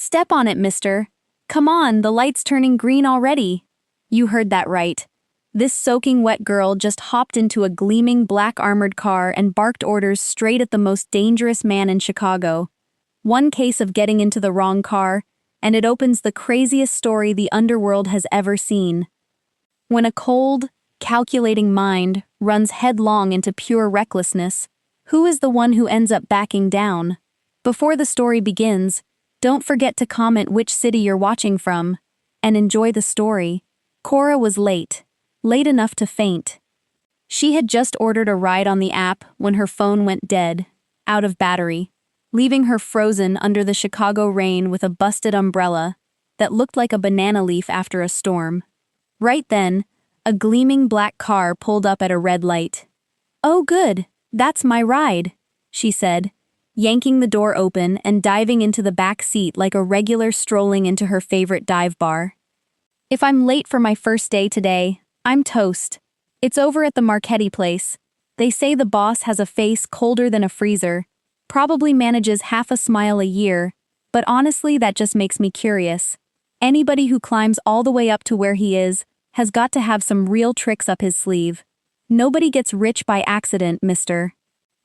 Step on it, mister. Come on, the light's turning green already. You heard that right. This soaking wet girl just hopped into a gleaming black armored car and barked orders straight at the most dangerous man in Chicago. One case of getting into the wrong car, and it opens the craziest story the underworld has ever seen. When a cold, calculating mind runs headlong into pure recklessness, who is the one who ends up backing down? Before the story begins, don't forget to comment which city you're watching from, and enjoy the story. Cora was late enough to faint. She had just ordered a ride on the app when her phone went dead, out of battery, leaving her frozen under the Chicago rain with a busted umbrella that looked like a banana leaf after a storm. Right then, a gleaming black car pulled up at a red light. "Oh good, that's my ride," she said, yanking the door open and diving into the back seat like a regular strolling into her favorite dive bar. "If I'm late for my first day today, I'm toast. It's over at the Marchetti place. They say the boss has a face colder than a freezer, probably manages half a smile a year, but honestly that just makes me curious. Anybody who climbs all the way up to where he is has got to have some real tricks up his sleeve. Nobody gets rich by accident, mister."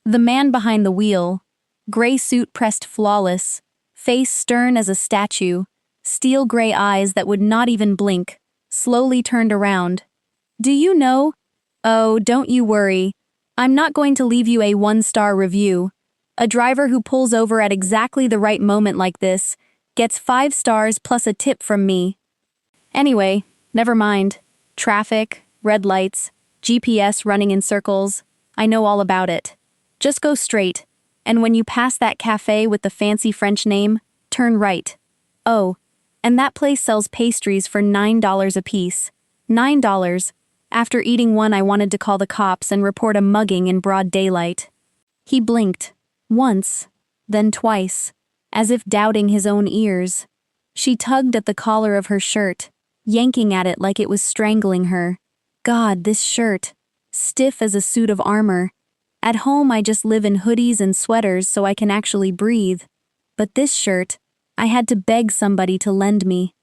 The man behind the wheel, gray suit pressed flawless, face stern as a statue, steel gray eyes that would not even blink, slowly turned around. "Do you know? Oh, don't you worry. I'm not going to leave you a 1-star review. A driver who pulls over at exactly the right moment like this gets 5 stars plus a tip from me. Anyway, never mind. Traffic, red lights, GPS running in circles. I know all about it. Just go straight, and when you pass that cafe with the fancy French name, turn right. Oh, and that place sells pastries for $9 a piece. $9. After eating one, I wanted to call the cops and report a mugging in broad daylight." He blinked, once, then twice, as if doubting his own ears. She tugged at the collar of her shirt, yanking at it like it was strangling her. God, this shirt. Stiff as a suit of armor. At home I just live in hoodies and sweaters so I can actually breathe. But this shirt, I had to beg somebody to lend me.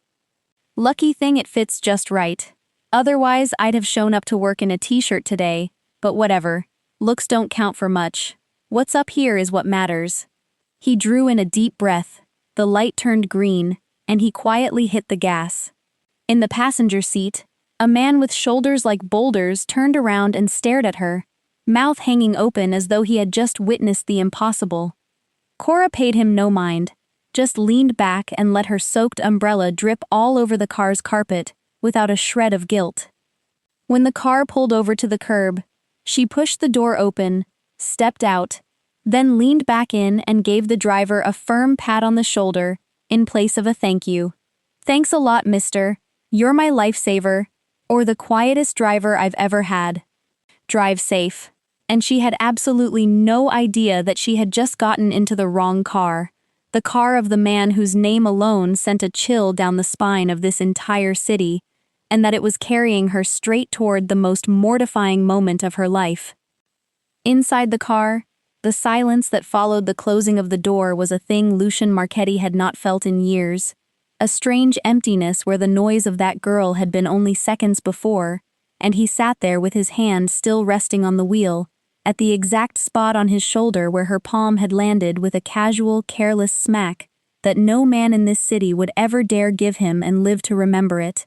Lucky thing it fits just right. Otherwise, I'd have shown up to work in a t-shirt today, but whatever. Looks don't count for much. What's up here is what matters. He drew in a deep breath. The light turned green, and he quietly hit the gas. In the passenger seat, a man with shoulders like boulders turned around and stared at her, mouth hanging open as though he had just witnessed the impossible. Cora paid him no mind, just leaned back and let her soaked umbrella drip all over the car's carpet, without a shred of guilt. When the car pulled over to the curb, she pushed the door open, stepped out, then leaned back in and gave the driver a firm pat on the shoulder, in place of a thank you. "Thanks a lot, mister. You're my lifesaver, or the quietest driver I've ever had. Drive safe." And she had absolutely no idea that she had just gotten into the wrong car, the car of the man whose name alone sent a chill down the spine of this entire city, and that it was carrying her straight toward the most mortifying moment of her life. Inside the car, the silence that followed the closing of the door was a thing Lucien Marchetti had not felt in years, a strange emptiness where the noise of that girl had been only seconds before, and he sat there with his hand still resting on the wheel, at the exact spot on his shoulder where her palm had landed with a casual, careless smack that no man in this city would ever dare give him and live to remember it.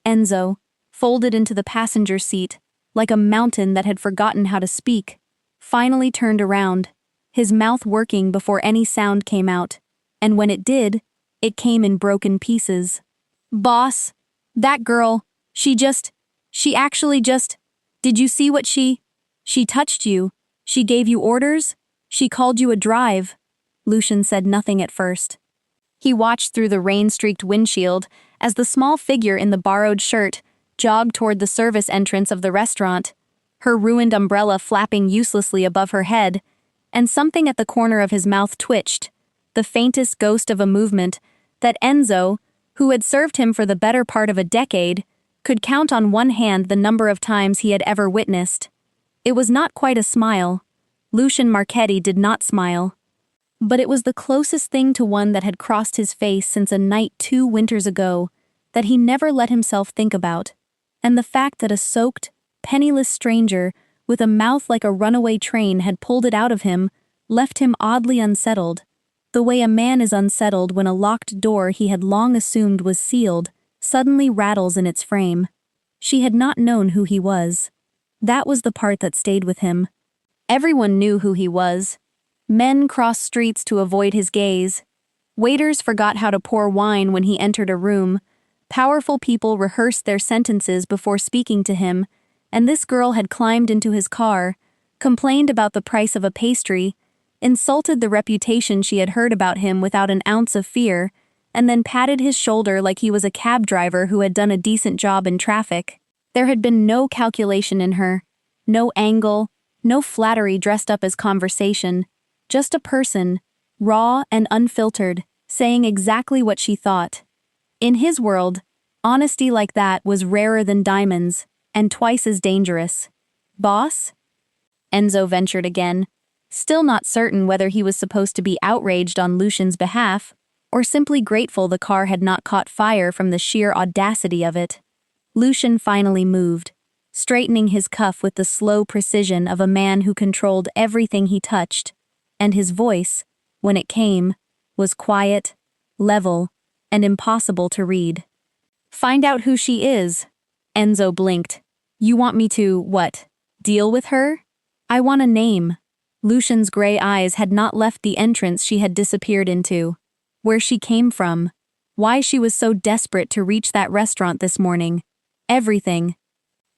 Enzo, folded into the passenger seat, like a mountain that had forgotten how to speak, finally turned around, his mouth working before any sound came out, and when it did, it came in broken pieces. "Boss, that girl, she actually just, did you see what she touched you, she gave you orders, she called you a drive." Lucien said nothing at first. He watched through the rain-streaked windshield as the small figure in the borrowed shirt jogged toward the service entrance of the restaurant, her ruined umbrella flapping uselessly above her head, and something at the corner of his mouth twitched, the faintest ghost of a movement that Enzo, who had served him for the better part of a decade, could count on one hand the number of times he had ever witnessed. It was not quite a smile. Lucien Marchetti did not smile. But it was the closest thing to one that had crossed his face since a night 2 winters ago that he never let himself think about, and the fact that a soaked, penniless stranger with a mouth like a runaway train had pulled it out of him left him oddly unsettled, the way a man is unsettled when a locked door he had long assumed was sealed suddenly rattles in its frame. She had not known who he was. That was the part that stayed with him. Everyone knew who he was. Men crossed streets to avoid his gaze. Waiters forgot how to pour wine when he entered a room. Powerful people rehearsed their sentences before speaking to him, and this girl had climbed into his car, complained about the price of a pastry, insulted the reputation she had heard about him without an ounce of fear, and then patted his shoulder like he was a cab driver who had done a decent job in traffic. There had been no calculation in her, no angle, no flattery dressed up as conversation, just a person, raw and unfiltered, saying exactly what she thought. In his world, honesty like that was rarer than diamonds, and twice as dangerous. Boss? Enzo ventured again, still not certain whether he was supposed to be outraged on Lucian's behalf, or simply grateful the car had not caught fire from the sheer audacity of it. Lucian finally moved, straightening his cuff with the slow precision of a man who controlled everything he touched, and his voice, when it came, was quiet, level, and impossible to read. "Find out who she is." Enzo blinked. "You want me to, what, deal with her? I want a name." Lucian's gray eyes had not left the entrance she had disappeared into. Where she came from. Why she was so desperate to reach that restaurant this morning. Everything.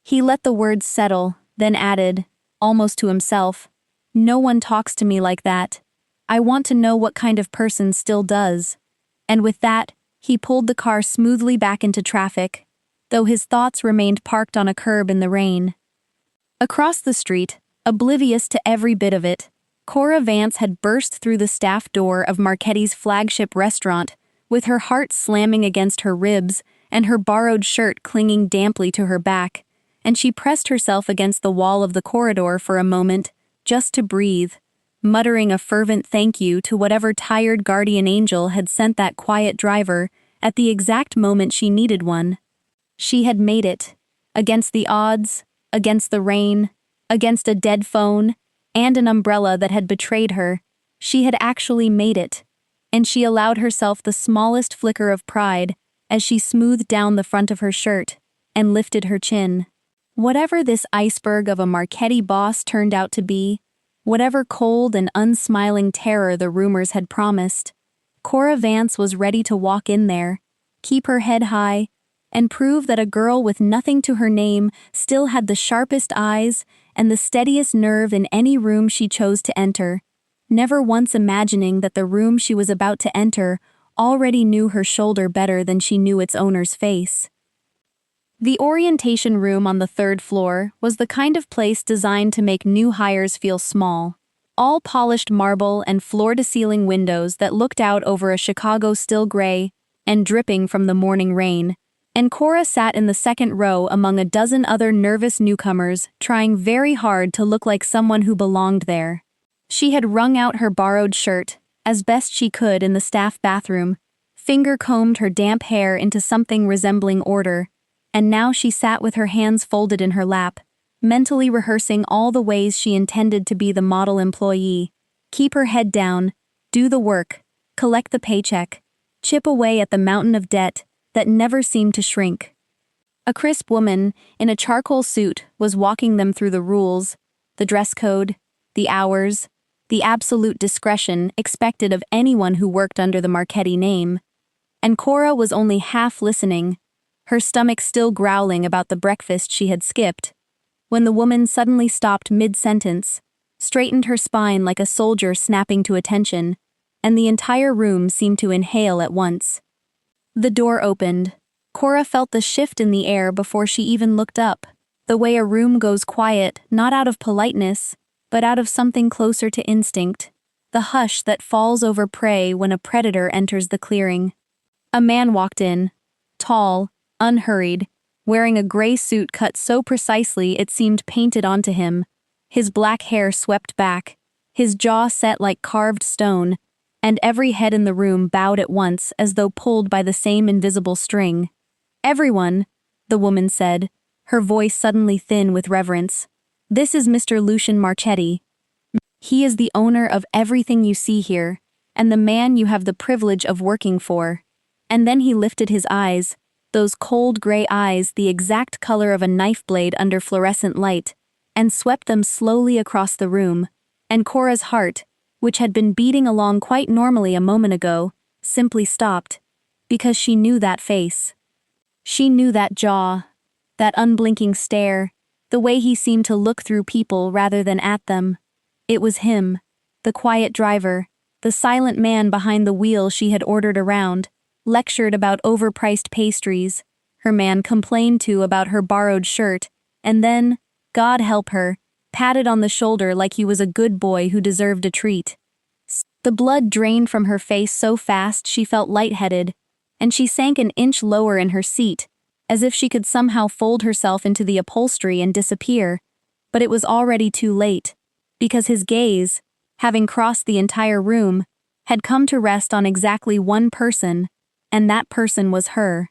He let the words settle, then added, almost to himself, "No one talks to me like that. I want to know what kind of person still does." And with that, he pulled the car smoothly back into traffic, though his thoughts remained parked on a curb in the rain. Across the street, oblivious to every bit of it, Cora Vance had burst through the staff door of Marchetti's flagship restaurant, with her heart slamming against her ribs and her borrowed shirt clinging damply to her back, and she pressed herself against the wall of the corridor for a moment, just to breathe, muttering a fervent thank you to whatever tired guardian angel had sent that quiet driver at the exact moment she needed one. She had made it, against the odds, against the rain, against a dead phone, and an umbrella that had betrayed her. She had actually made it, and she allowed herself the smallest flicker of pride as she smoothed down the front of her shirt and lifted her chin. Whatever this iceberg of a Marchetti boss turned out to be, whatever cold and unsmiling terror the rumors had promised, Cora Vance was ready to walk in there, keep her head high, and prove that a girl with nothing to her name still had the sharpest eyes and the steadiest nerve in any room she chose to enter, never once imagining that the room she was about to enter already knew her shoulder better than she knew its owner's face. The orientation room on the 3rd floor was the kind of place designed to make new hires feel small. All polished marble and floor-to-ceiling windows that looked out over a Chicago still gray and dripping from the morning rain, and Cora sat in the 2nd row among a dozen other nervous newcomers trying very hard to look like someone who belonged there. She had wrung out her borrowed shirt, as best she could in the staff bathroom, finger-combed her damp hair into something resembling order, and now she sat with her hands folded in her lap, mentally rehearsing all the ways she intended to be the model employee, keep her head down, do the work, collect the paycheck, chip away at the mountain of debt that never seemed to shrink. A crisp woman in a charcoal suit was walking them through the rules, the dress code, the hours, the absolute discretion expected of anyone who worked under the Marchetti name, and Cora was only half listening, her stomach still growling about the breakfast she had skipped, when the woman suddenly stopped mid-sentence, straightened her spine like a soldier snapping to attention, and the entire room seemed to inhale at once. The door opened. Cora felt the shift in the air before she even looked up, the way a room goes quiet not out of politeness, but out of something closer to instinct, the hush that falls over prey when a predator enters the clearing. A man walked in, tall, unhurried, wearing a gray suit cut so precisely it seemed painted onto him, his black hair swept back, his jaw set like carved stone, and every head in the room bowed at once as though pulled by the same invisible string. "Everyone," the woman said, her voice suddenly thin with reverence. "This is Mr. Lucian Marchetti. He is the owner of everything you see here, and the man you have the privilege of working for." And then he lifted his eyes, those cold gray eyes the exact color of a knife blade under fluorescent light, and swept them slowly across the room, and Cora's heart, which had been beating along quite normally a moment ago, simply stopped, because she knew that face. She knew that jaw, that unblinking stare, the way he seemed to look through people rather than at them. It was him, the quiet driver, the silent man behind the wheel she had ordered around, lectured about overpriced pastries, her man complained to about her borrowed shirt, and then, God help her, patted on the shoulder like he was a good boy who deserved a treat. The blood drained from her face so fast she felt lightheaded, and she sank an inch lower in her seat, as if she could somehow fold herself into the upholstery and disappear, but it was already too late, because his gaze, having crossed the entire room, had come to rest on exactly one person, and that person was her.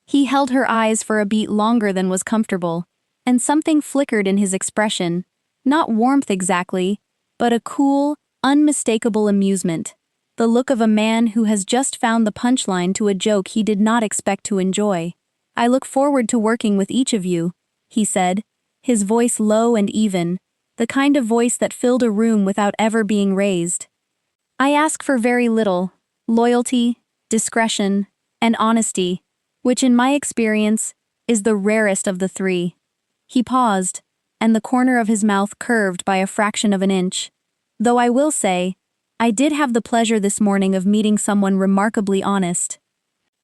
He held her eyes for a beat longer than was comfortable, and something flickered in his expression, not warmth exactly, but a cool, unmistakable amusement, the look of a man who has just found the punchline to a joke he did not expect to enjoy. "I look forward to working with each of you," he said, his voice low and even, the kind of voice that filled a room without ever being raised. "I ask for very little: loyalty, discretion, and honesty, which in my experience is the rarest of the three." He paused, and the corner of his mouth curved by a fraction of an inch. "Though I will say, I did have the pleasure this morning of meeting someone remarkably honest.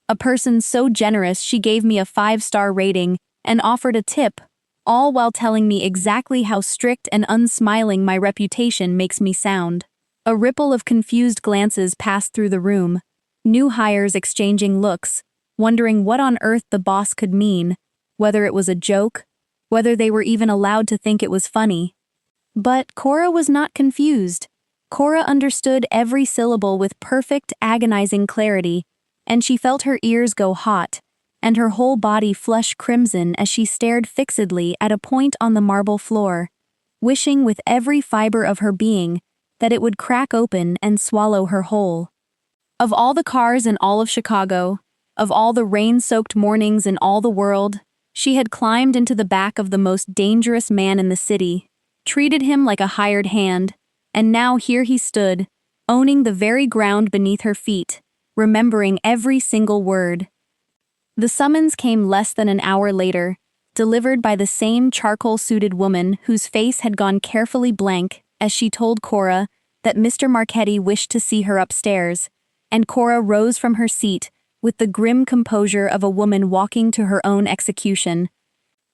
A person so generous she gave me a 5-star rating and offered a tip, all while telling me exactly how strict and unsmiling my reputation makes me sound." A ripple of confused glances passed through the room, new hires exchanging looks, wondering what on earth the boss could mean, whether it was a joke, whether they were even allowed to think it was funny. But Cora was not confused. Cora understood every syllable with perfect, agonizing clarity, and she felt her ears go hot, and her whole body flush crimson as she stared fixedly at a point on the marble floor, wishing with every fiber of her being that it would crack open and swallow her whole. Of all the cars in all of Chicago, of all the rain-soaked mornings in all the world, she had climbed into the back of the most dangerous man in the city, treated him like a hired hand, and now here he stood, owning the very ground beneath her feet, remembering every single word. The summons came less than an hour later, delivered by the same charcoal-suited woman whose face had gone carefully blank as she told Cora that Mr. Marchetti wished to see her upstairs, and Cora rose from her seat with the grim composure of a woman walking to her own execution,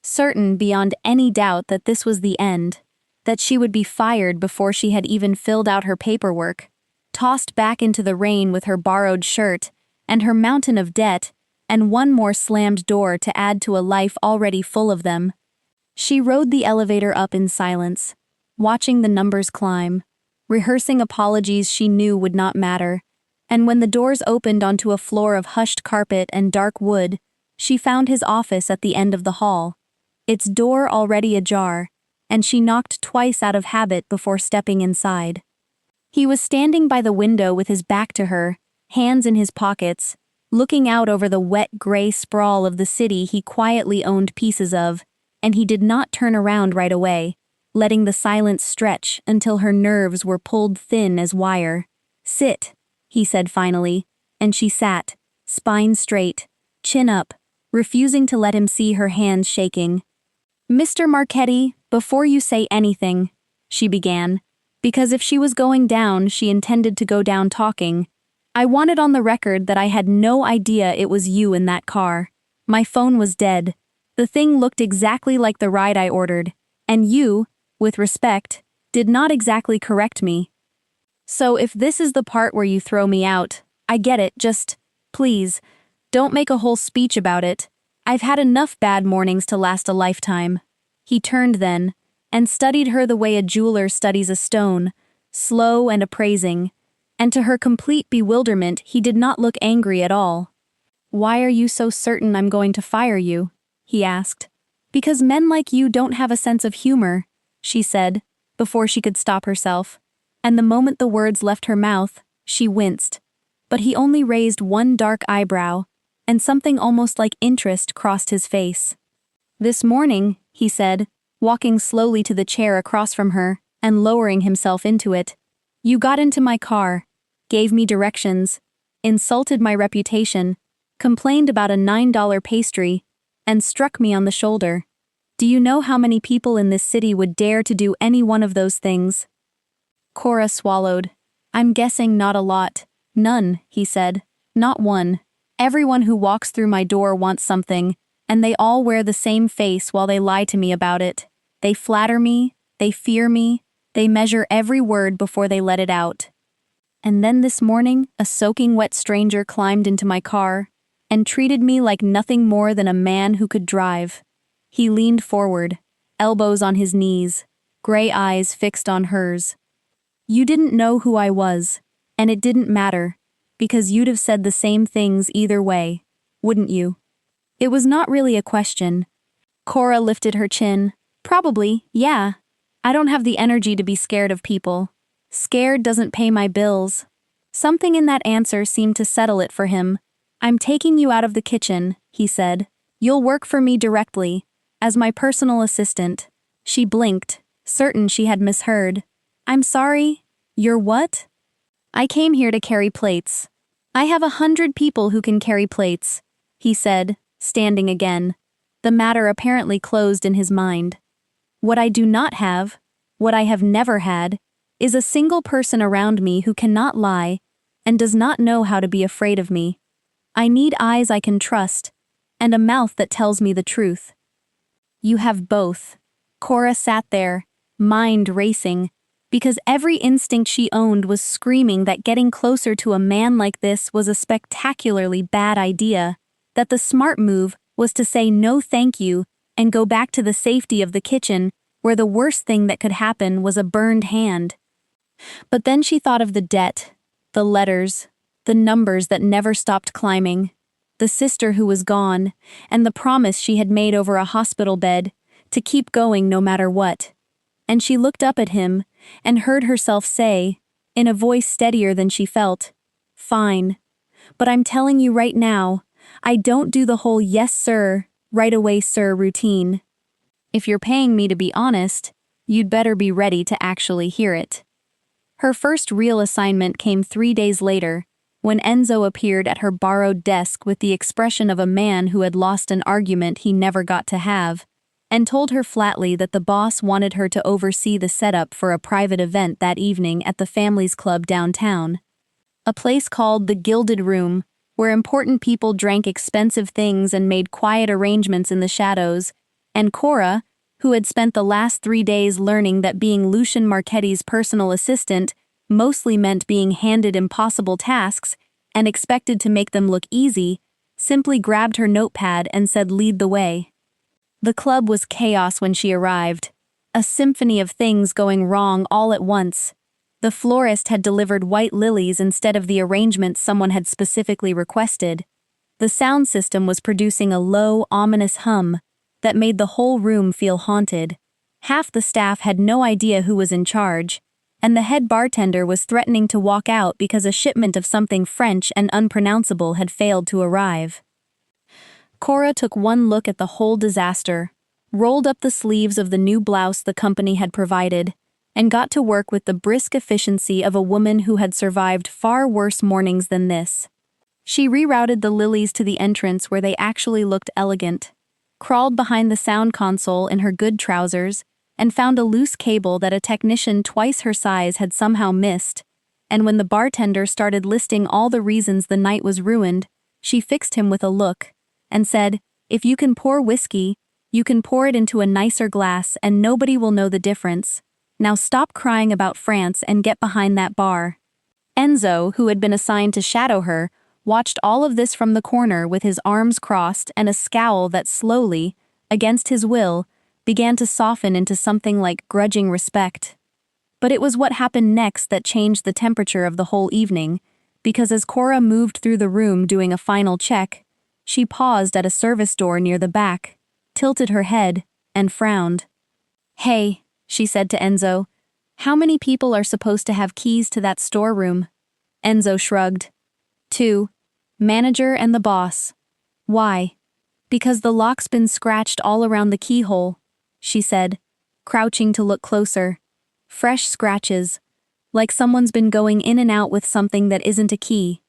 certain beyond any doubt that this was the end, that she would be fired before she had even filled out her paperwork, tossed back into the rain with her borrowed shirt, and her mountain of debt, and one more slammed door to add to a life already full of them. She rode the elevator up in silence, watching the numbers climb, rehearsing apologies she knew would not matter, and when the doors opened onto a floor of hushed carpet and dark wood, she found his office at the end of the hall, its door already ajar, and she knocked twice out of habit before stepping inside. He was standing by the window with his back to her, hands in his pockets, looking out over the wet gray sprawl of the city he quietly owned pieces of, and he did not turn around right away, letting the silence stretch until her nerves were pulled thin as wire. "Sit," he said finally, and she sat, spine straight, chin up, refusing to let him see her hands shaking. "Mr. Marchetti, before you say anything," she began, because if she was going down, she intended to go down talking. "I want it on the record that I had no idea it was you in that car. My phone was dead. The thing looked exactly like the ride I ordered, and you, with respect, did not exactly correct me. So if this is the part where you throw me out, I get it, just, please, don't make a whole speech about it. I've had enough bad mornings to last a lifetime." He turned then, and studied her the way a jeweler studies a stone, slow and appraising, And to her complete bewilderment, he did not look angry at all. "Why are you so certain I'm going to fire you?" he asked. "Because men like you don't have a sense of humor," she said, before she could stop herself. And the moment the words left her mouth, she winced. But he only raised one dark eyebrow, and something almost like interest crossed his face. "This morning," he said, walking slowly to the chair across from her and lowering himself into it, "you got into my car, gave me directions, insulted my reputation, complained about a $9 pastry, and struck me on the shoulder. Do you know how many people in this city would dare to do any one of those things?" Cora swallowed. "I'm guessing not a lot. None," he said. "Not one. Everyone who walks through my door wants something, and they all wear the same face while they lie to me about it. They flatter me, they fear me, they measure every word before they let it out. And then this morning, a soaking wet stranger climbed into my car and treated me like nothing more than a man who could drive." He leaned forward, elbows on his knees, gray eyes fixed on hers. "You didn't know who I was, and it didn't matter, because you'd have said the same things either way, wouldn't you?" It was not really a question. Cora lifted her chin. "Probably, yeah. I don't have the energy to be scared of people. Scared doesn't pay my bills." Something in that answer seemed to settle it for him. "I'm taking you out of the kitchen," he said. "You'll work for me directly, as my personal assistant." She blinked, certain she had misheard. "I'm sorry, you're what?" "I came here to carry plates. I have 100 people who can carry plates," he said, standing again. The matter apparently closed in his mind. "What I do not have, what I have never had, is a single person around me who cannot lie and does not know how to be afraid of me. I need eyes I can trust, and a mouth that tells me the truth." "You have both." Cora sat there, mind racing, because every instinct she owned was screaming that getting closer to a man like this was a spectacularly bad idea, that the smart move was to say no thank you and go back to the safety of the kitchen, where the worst thing that could happen was a burned hand. But then she thought of the debt, the letters, the numbers that never stopped climbing, the sister who was gone, and the promise she had made over a hospital bed to keep going no matter what. And she looked up at him and heard herself say, in a voice steadier than she felt, "Fine. But I'm telling you right now, I don't do the whole yes sir, right away sir routine. If you're paying me to be honest, you'd better be ready to actually hear it." Her first real assignment came 3 days later, when Enzo appeared at her borrowed desk with the expression of a man who had lost an argument he never got to have, and told her flatly that the boss wanted her to oversee the setup for a private event that evening at the family's club downtown. A place called the Gilded Room, where important people drank expensive things and made quiet arrangements in the shadows, and Cora, who had spent the last 3 days learning that being Lucian Marchetti's personal assistant mostly meant being handed impossible tasks and expected to make them look easy, simply grabbed her notepad and said lead the way. The club was chaos when she arrived, a symphony of things going wrong all at once. The florist had delivered white lilies instead of the arrangements someone had specifically requested. The sound system was producing a low, ominous hum that made the whole room feel haunted. Half the staff had no idea who was in charge, and the head bartender was threatening to walk out because a shipment of something French and unpronounceable had failed to arrive. Cora took one look at the whole disaster, rolled up the sleeves of the new blouse the company had provided, and got to work with the brisk efficiency of a woman who had survived far worse mornings than this. She rerouted the lilies to the entrance where they actually looked elegant, crawled behind the sound console in her good trousers, and found a loose cable that a technician twice her size had somehow missed, and when the bartender started listing all the reasons the night was ruined, she fixed him with a look, and said, "If you can pour whiskey, you can pour it into a nicer glass and nobody will know the difference. Now stop crying about France and get behind that bar." Enzo, who had been assigned to shadow her, watched all of this from the corner with his arms crossed and a scowl that slowly, against his will, began to soften into something like grudging respect. But it was what happened next that changed the temperature of the whole evening, because as Cora moved through the room doing a final check, she paused at a service door near the back, tilted her head, and frowned. "Hey," she said to Enzo, "how many people are supposed to have keys to that storeroom?" Enzo shrugged. "Two. Manager and the boss." "Why?" "Because the lock's been scratched all around the keyhole," she said, crouching to look closer. "Fresh scratches, like someone's been going in and out with something that isn't a key.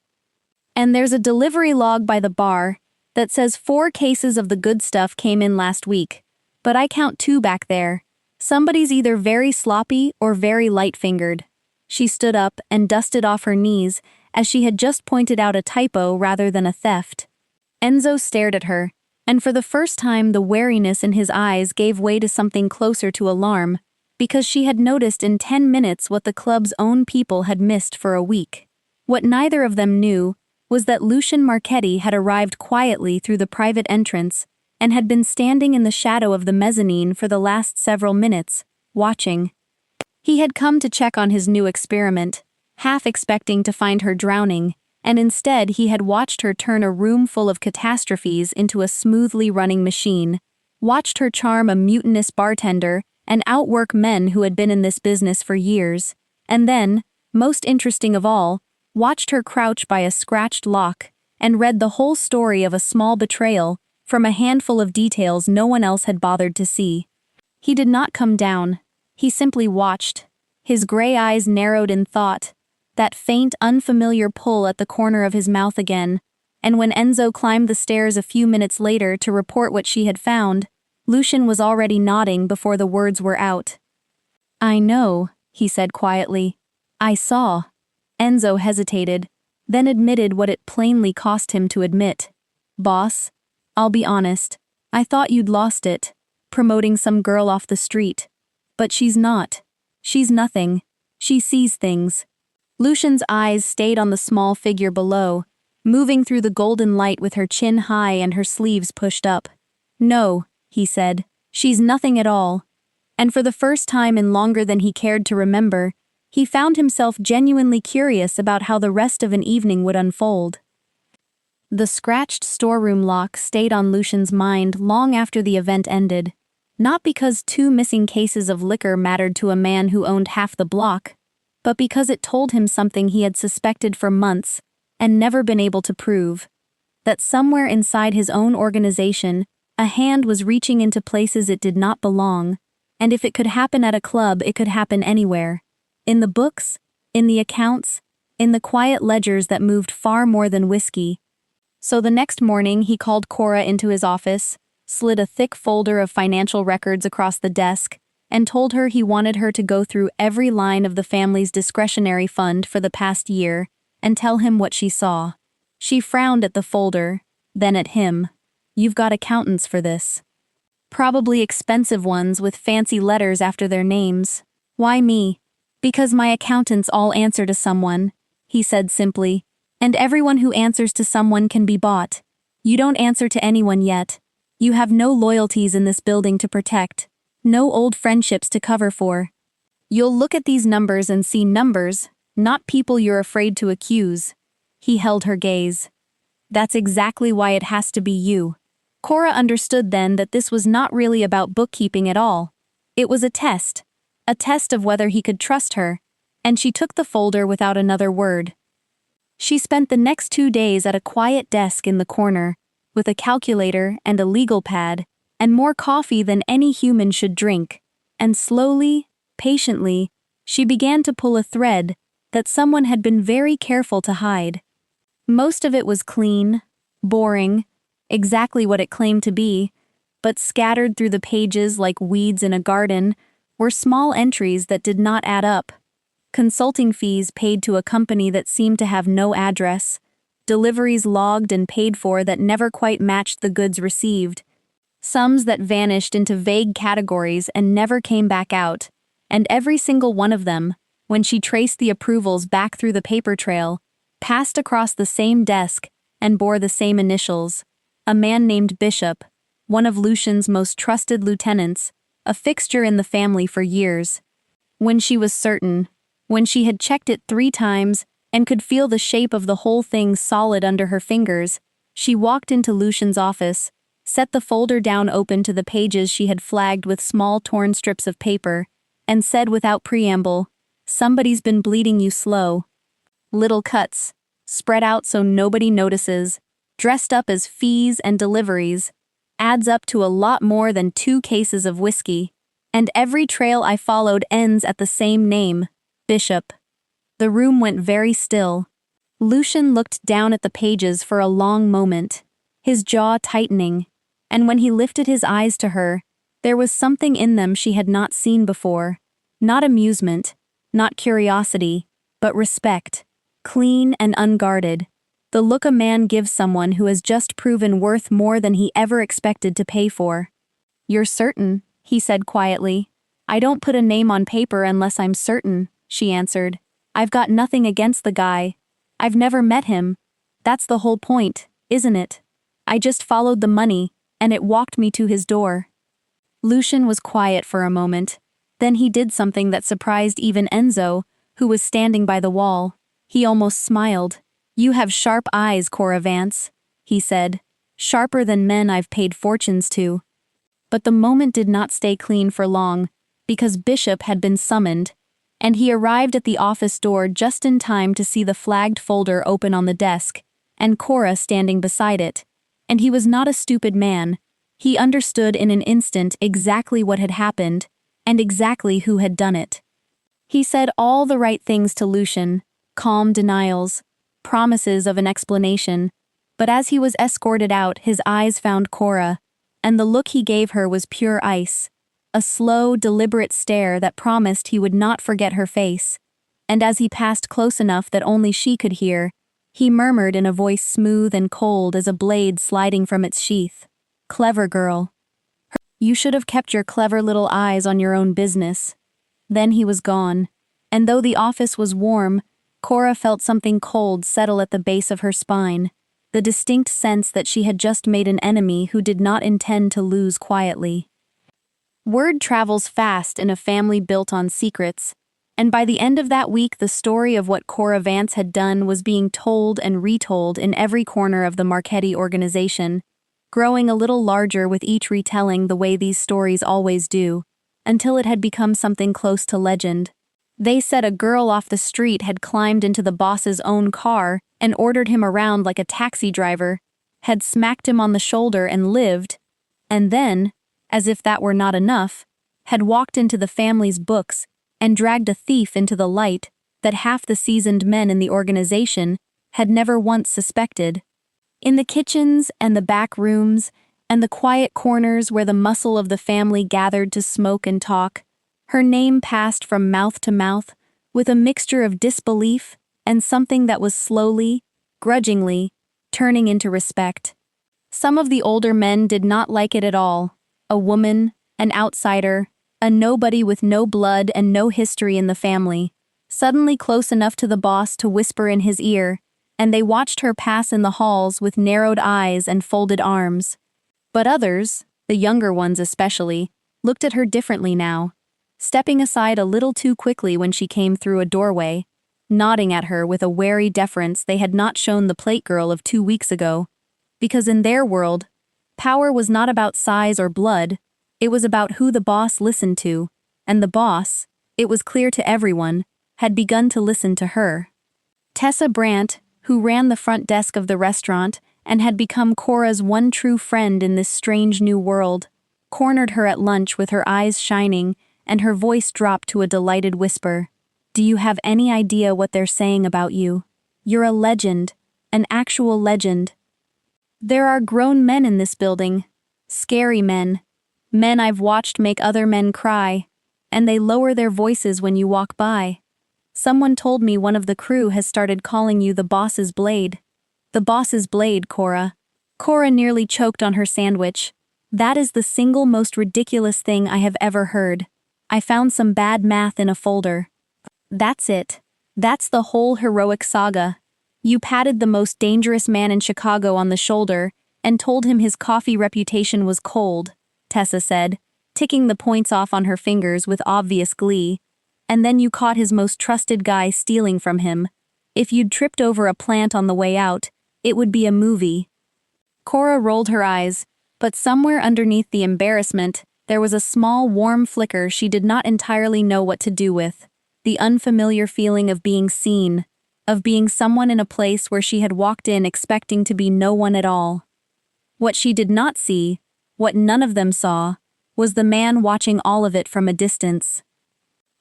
And there's a delivery log by the bar that says 4 cases of the good stuff came in last week, but I count 2 back there. Somebody's either very sloppy or very light-fingered." She stood up and dusted off her knees as she had just pointed out a typo rather than a theft. Enzo stared at her, and for the first time the wariness in his eyes gave way to something closer to alarm, because she had noticed in 10 minutes what the club's own people had missed for a week. What neither of them knew was that Lucian Marchetti had arrived quietly through the private entrance and had been standing in the shadow of the mezzanine for the last several minutes, watching. He had come to check on his new experiment, half expecting to find her drowning, and instead he had watched her turn a room full of catastrophes into a smoothly running machine, watched her charm a mutinous bartender and outwork men who had been in this business for years, and then, most interesting of all, watched her crouch by a scratched lock and read the whole story of a small betrayal from a handful of details no one else had bothered to see. He did not come down. He simply watched. His gray eyes narrowed in thought, that faint, unfamiliar pull at the corner of his mouth again, and when Enzo climbed the stairs a few minutes later to report what she had found, Lucian was already nodding before the words were out. "I know," he said quietly. "I saw." Enzo hesitated, then admitted what it plainly cost him to admit. "Boss, I'll be honest, I thought you'd lost it, promoting some girl off the street. But she's not. She's nothing. She sees things." Lucian's eyes stayed on the small figure below, moving through the golden light with her chin high and her sleeves pushed up. "No," he said, "she's nothing at all." And for the first time in longer than he cared to remember, he found himself genuinely curious about how the rest of an evening would unfold. The scratched storeroom lock stayed on Lucian's mind long after the event ended, not because 2 missing cases of liquor mattered to a man who owned half the block, but because it told him something he had suspected for months and never been able to prove, that somewhere inside his own organization, a hand was reaching into places it did not belong, and if it could happen at a club, it could happen anywhere. In the books, in the accounts, in the quiet ledgers that moved far more than whiskey. So the next morning he called Cora into his office, slid a thick folder of financial records across the desk, and told her he wanted her to go through every line of the family's discretionary fund for the past year and tell him what she saw. She frowned at the folder, then at him. "You've got accountants for this. Probably expensive ones with fancy letters after their names. Why me?" "Because my accountants all answer to someone," he said simply, "and everyone who answers to someone can be bought. You don't answer to anyone yet. You have no loyalties in this building to protect, no old friendships to cover for. You'll look at these numbers and see numbers, not people you're afraid to accuse." He held her gaze. "That's exactly why it has to be you." Cora understood then that this was not really about bookkeeping at all. It was a test of whether he could trust her, and she took the folder without another word. She spent the next 2 days at a quiet desk in the corner, with a calculator and a legal pad, and more coffee than any human should drink, and slowly, patiently, she began to pull a thread that someone had been very careful to hide. Most of it was clean, boring, exactly what it claimed to be, but scattered through the pages like weeds in a garden were small entries that did not add up. Consulting fees paid to a company that seemed to have no address, deliveries logged and paid for that never quite matched the goods received, sums that vanished into vague categories and never came back out, and every single one of them, when she traced the approvals back through the paper trail, passed across the same desk and bore the same initials: a man named Bishop, one of Lucian's most trusted lieutenants, a fixture in the family for years. When she was certain, when she had checked it 3 times and could feel the shape of the whole thing solid under her fingers, she walked into Lucian's office, set the folder down open to the pages she had flagged with small torn strips of paper, and said without preamble, "Somebody's been bleeding you slow." Little cuts, spread out so nobody notices, dressed up as fees and deliveries, adds up to a lot more than 2 cases of whiskey, and every trail I followed ends at the same name, Bishop. The room went very still. Lucian looked down at the pages for a long moment, his jaw tightening, and when he lifted his eyes to her, there was something in them she had not seen before. Not amusement, not curiosity, but respect, clean and unguarded. The look a man gives someone who has just proven worth more than he ever expected to pay for. "You're certain?" he said quietly. "I don't put a name on paper unless I'm certain," she answered. "I've got nothing against the guy. I've never met him. That's the whole point, isn't it? I just followed the money, and it walked me to his door." Lucian was quiet for a moment. Then he did something that surprised even Enzo, who was standing by the wall. He almost smiled. "You have sharp eyes, Cora Vance," he said. "Sharper than men I've paid fortunes to." But the moment did not stay clean for long, because Bishop had been summoned, and he arrived at the office door just in time to see the flagged folder open on the desk, and Cora standing beside it. And he was not a stupid man. He understood in an instant exactly what had happened, and exactly who had done it. He said all the right things to Lucian, calm denials, promises of an explanation, but as he was escorted out, his eyes found Cora, and the look he gave her was pure ice, a slow, deliberate stare that promised he would not forget her face, and as he passed close enough that only she could hear, he murmured in a voice smooth and cold as a blade sliding from its sheath, "Clever girl. You should have kept your clever little eyes on your own business." Then he was gone, and though the office was warm, Cora felt something cold settle at the base of her spine, the distinct sense that she had just made an enemy who did not intend to lose quietly. Word travels fast in a family built on secrets, and by the end of that week the story of what Cora Vance had done was being told and retold in every corner of the Marchetti organization, growing a little larger with each retelling the way these stories always do, until it had become something close to legend. They said a girl off the street had climbed into the boss's own car and ordered him around like a taxi driver, had smacked him on the shoulder and lived, and then, as if that were not enough, had walked into the family's books and dragged a thief into the light that half the seasoned men in the organization had never once suspected. In the kitchens and the back rooms and the quiet corners where the muscle of the family gathered to smoke and talk, her name passed from mouth to mouth with a mixture of disbelief and something that was slowly, grudgingly, turning into respect. Some of the older men did not like it at all. A woman, an outsider, a nobody with no blood and no history in the family, suddenly close enough to the boss to whisper in his ear, and they watched her pass in the halls with narrowed eyes and folded arms. But others, the younger ones especially, looked at her differently now, stepping aside a little too quickly when she came through a doorway, nodding at her with a wary deference they had not shown the plate girl of 2 weeks ago, because in their world, power was not about size or blood, it was about who the boss listened to, and the boss, it was clear to everyone, had begun to listen to her. Tessa Brandt, who ran the front desk of the restaurant and had become Cora's one true friend in this strange new world, cornered her at lunch with her eyes shining and her voice dropped to a delighted whisper. "Do you have any idea what they're saying about you? You're a legend, an actual legend. There are grown men in this building, scary men, men I've watched make other men cry, and they lower their voices when you walk by. Someone told me one of the crew has started calling you the boss's blade. The boss's blade, Cora." Cora nearly choked on her sandwich. "That is the single most ridiculous thing I have ever heard. I found some bad math in a folder. That's it. That's the whole heroic saga. You patted the most dangerous man in Chicago on the shoulder and told him his coffee reputation was cold," Tessa said, ticking the points off on her fingers with obvious glee. And then you caught his most trusted guy stealing from him. If you'd tripped over a plant on the way out, it would be a movie." Cora rolled her eyes, but somewhere underneath the embarrassment, there was a small warm flicker she did not entirely know what to do with. The unfamiliar feeling of being seen, of being someone in a place where she had walked in expecting to be no one at all. What she did not see, what none of them saw, was the man watching all of it from a distance.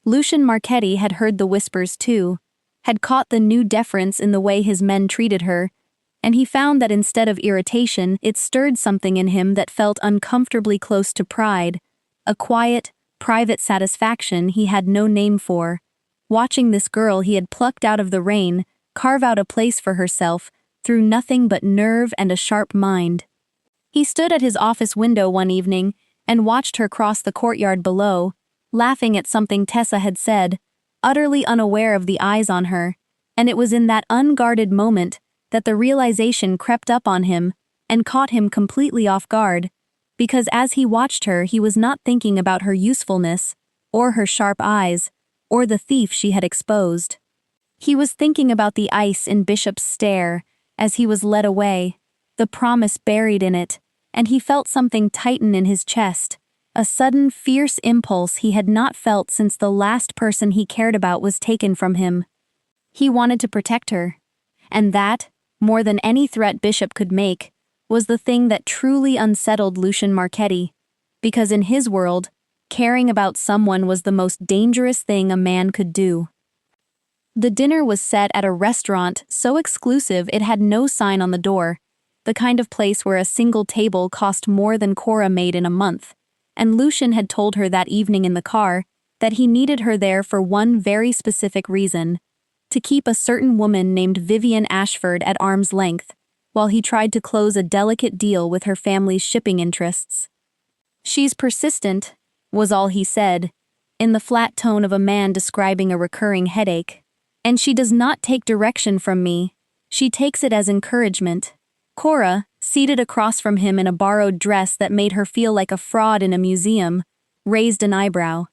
Lucian Marchetti had heard the whispers too, had caught the new deference in the way his men treated her, and he found that instead of irritation, it stirred something in him that felt uncomfortably close to pride, a quiet, private satisfaction he had no name for. Watching this girl he had plucked out of the rain carve out a place for herself through nothing but nerve and a sharp mind. He stood at his office window one evening and watched her cross the courtyard below, laughing at something Tessa had said, utterly unaware of the eyes on her, and it was in that unguarded moment that the realization crept up on him and caught him completely off guard, because as he watched her he was not thinking about her usefulness, or her sharp eyes, or the thief she had exposed. He was thinking about the ice in Bishop's stare as he was led away, the promise buried in it, and he felt something tighten in his chest, a sudden fierce impulse he had not felt since the last person he cared about was taken from him. He wanted to protect her, and that, more than any threat Bishop could make, was the thing that truly unsettled Lucian Marchetti, because in his world, caring about someone was the most dangerous thing a man could do. The dinner was set at a restaurant so exclusive it had no sign on the door, the kind of place where a single table cost more than Cora made in a month, and Lucian had told her that evening in the car that he needed her there for one very specific reason: to keep a certain woman named Vivian Ashford at arm's length, while he tried to close a delicate deal with her family's shipping interests. "She's persistent," was all he said, in the flat tone of a man describing a recurring headache. "And she does not take direction from me. She takes it as encouragement." Cora, seated across from him in a borrowed dress that made her feel like a fraud in a museum, raised an eyebrow.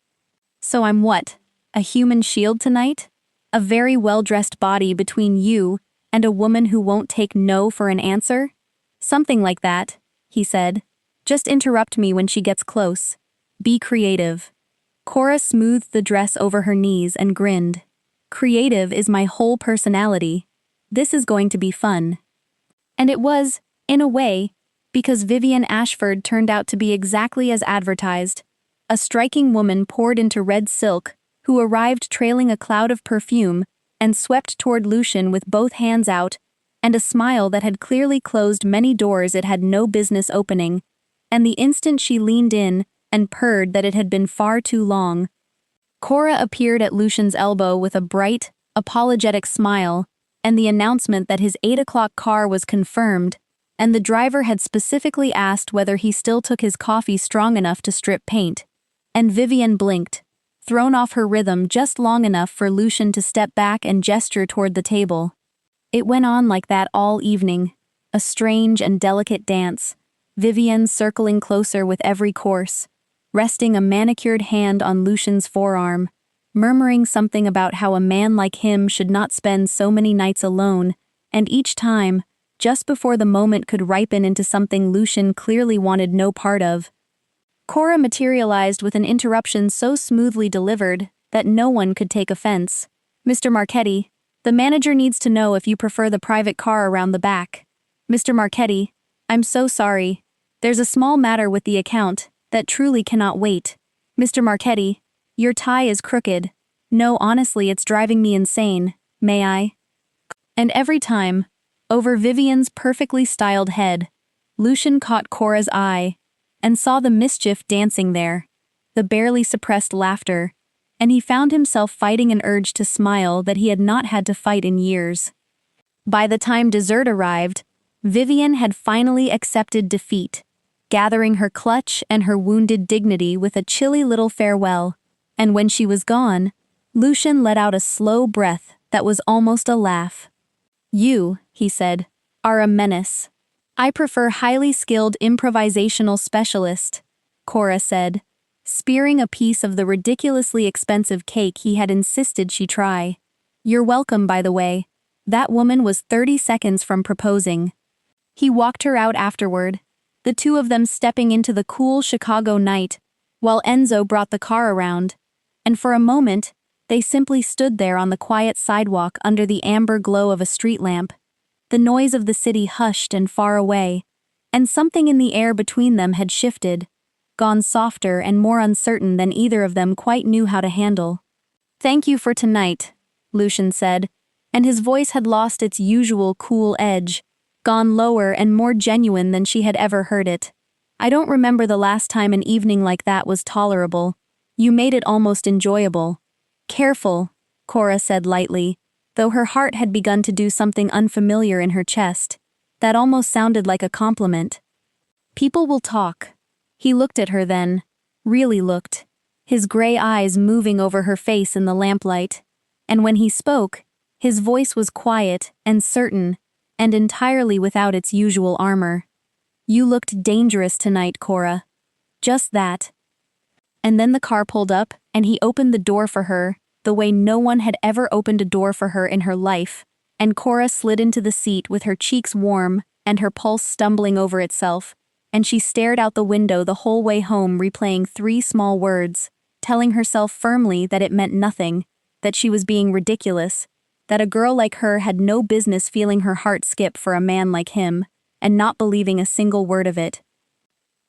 "So I'm what, a human shield tonight? A very well-dressed body between you and a woman who won't take no for an answer?" "Something like that," he said. "Just interrupt me when she gets close. Be creative." Cora smoothed the dress over her knees and grinned. "Creative is my whole personality. This is going to be fun." And it was, in a way, because Vivian Ashford turned out to be exactly as advertised. A striking woman poured into red silk, who arrived trailing a cloud of perfume and swept toward Lucian with both hands out, and a smile that had clearly closed many doors it had no business opening, and the instant she leaned in and purred that it had been far too long. Cora appeared at Lucian's elbow with a bright, apologetic smile, and the announcement that his 8 o'clock car was confirmed, and the driver had specifically asked whether he still took his coffee strong enough to strip paint. And Vivian blinked, thrown off her rhythm just long enough for Lucian to step back and gesture toward the table. It went on like that all evening, a strange and delicate dance, Vivian circling closer with every course, resting a manicured hand on Lucian's forearm, murmuring something about how a man like him should not spend so many nights alone, and each time, just before the moment could ripen into something Lucian clearly wanted no part of, Cora materialized with an interruption so smoothly delivered that no one could take offense. "Mr. Marchetti, the manager needs to know if you prefer the private car around the back. Mr. Marchetti, I'm so sorry. There's a small matter with the account that truly cannot wait. Mr. Marchetti, your tie is crooked. No, honestly, it's driving me insane. May I?" And every time, over Vivian's perfectly styled head, Lucian caught Cora's eye and saw the mischief dancing there, the barely suppressed laughter, and he found himself fighting an urge to smile that he had not had to fight in years. By the time dessert arrived, Vivian had finally accepted defeat, gathering her clutch and her wounded dignity with a chilly little farewell, and when she was gone, Lucian let out a slow breath that was almost a laugh. "You," he said, "are a menace." "I prefer highly skilled improvisational specialist," Cora said, spearing a piece of the ridiculously expensive cake he had insisted she try. "You're welcome, by the way. That woman was 30 seconds from proposing." He walked her out afterward, the two of them stepping into the cool Chicago night, while Enzo brought the car around. And for a moment, they simply stood there on the quiet sidewalk under the amber glow of a street lamp. The noise of the city hushed and far away, and something in the air between them had shifted, gone softer and more uncertain than either of them quite knew how to handle. "Thank you for tonight," Lucian said, and his voice had lost its usual cool edge, gone lower and more genuine than she had ever heard it. "I don't remember the last time an evening like that was tolerable. You made it almost enjoyable." "Careful," Cora said lightly, though her heart had begun to do something unfamiliar in her chest. That almost sounded like a compliment. "People will talk." He looked at her then, really looked, his gray eyes moving over her face in the lamplight. And when he spoke, his voice was quiet and certain, and entirely without its usual armor. "You looked dangerous tonight, Cora." Just that. And then the car pulled up, and he opened the door for her, the way no one had ever opened a door for her in her life, and Cora slid into the seat with her cheeks warm and her pulse stumbling over itself, and she stared out the window the whole way home, replaying 3 small words, telling herself firmly that it meant nothing, that she was being ridiculous, that a girl like her had no business feeling her heart skip for a man like him, and not believing a single word of it.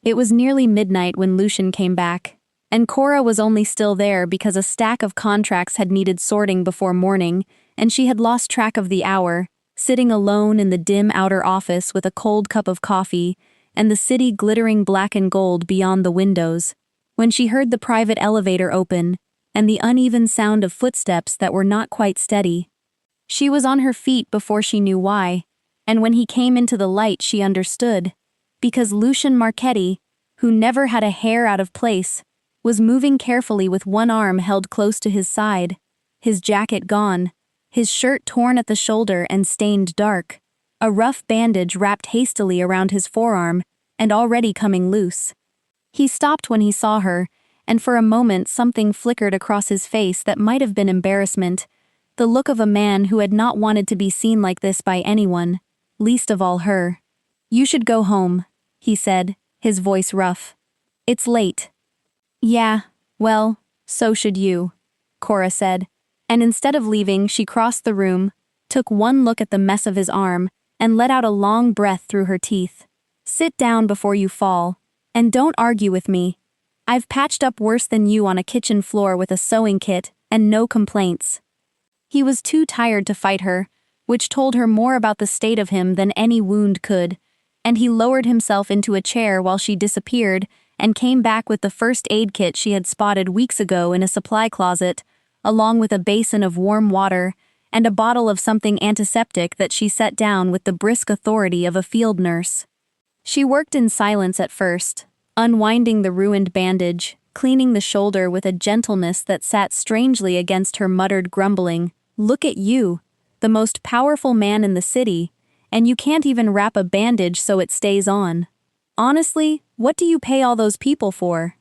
It was nearly midnight when Lucian came back, and Cora was only still there because a stack of contracts had needed sorting before morning, and she had lost track of the hour, sitting alone in the dim outer office with a cold cup of coffee, and the city glittering black and gold beyond the windows, when she heard the private elevator open, and the uneven sound of footsteps that were not quite steady. She was on her feet before she knew why, and when he came into the light she understood, because Lucian Marchetti, who never had a hair out of place, was moving carefully with one arm held close to his side, his jacket gone, his shirt torn at the shoulder and stained dark, a rough bandage wrapped hastily around his forearm and already coming loose. He stopped when he saw her, and for a moment something flickered across his face that might have been embarrassment, the look of a man who had not wanted to be seen like this by anyone, least of all her. "You should go home," he said, his voice rough. "It's late." "Yeah, well, so should you," Cora said, and instead of leaving, she crossed the room, took one look at the mess of his arm, and let out a long breath through her teeth. "Sit down before you fall, and don't argue with me. I've patched up worse than you on a kitchen floor with a sewing kit, and no complaints." He was too tired to fight her, which told her more about the state of him than any wound could, and he lowered himself into a chair while she disappeared and came back with the first aid kit she had spotted weeks ago in a supply closet, along with a basin of warm water and a bottle of something antiseptic that she set down with the brisk authority of a field nurse. She worked in silence at first, unwinding the ruined bandage, cleaning the shoulder with a gentleness that sat strangely against her muttered grumbling. "Look at you, the most powerful man in the city, and you can't even wrap a bandage so it stays on. Honestly, what do you pay all those people for?"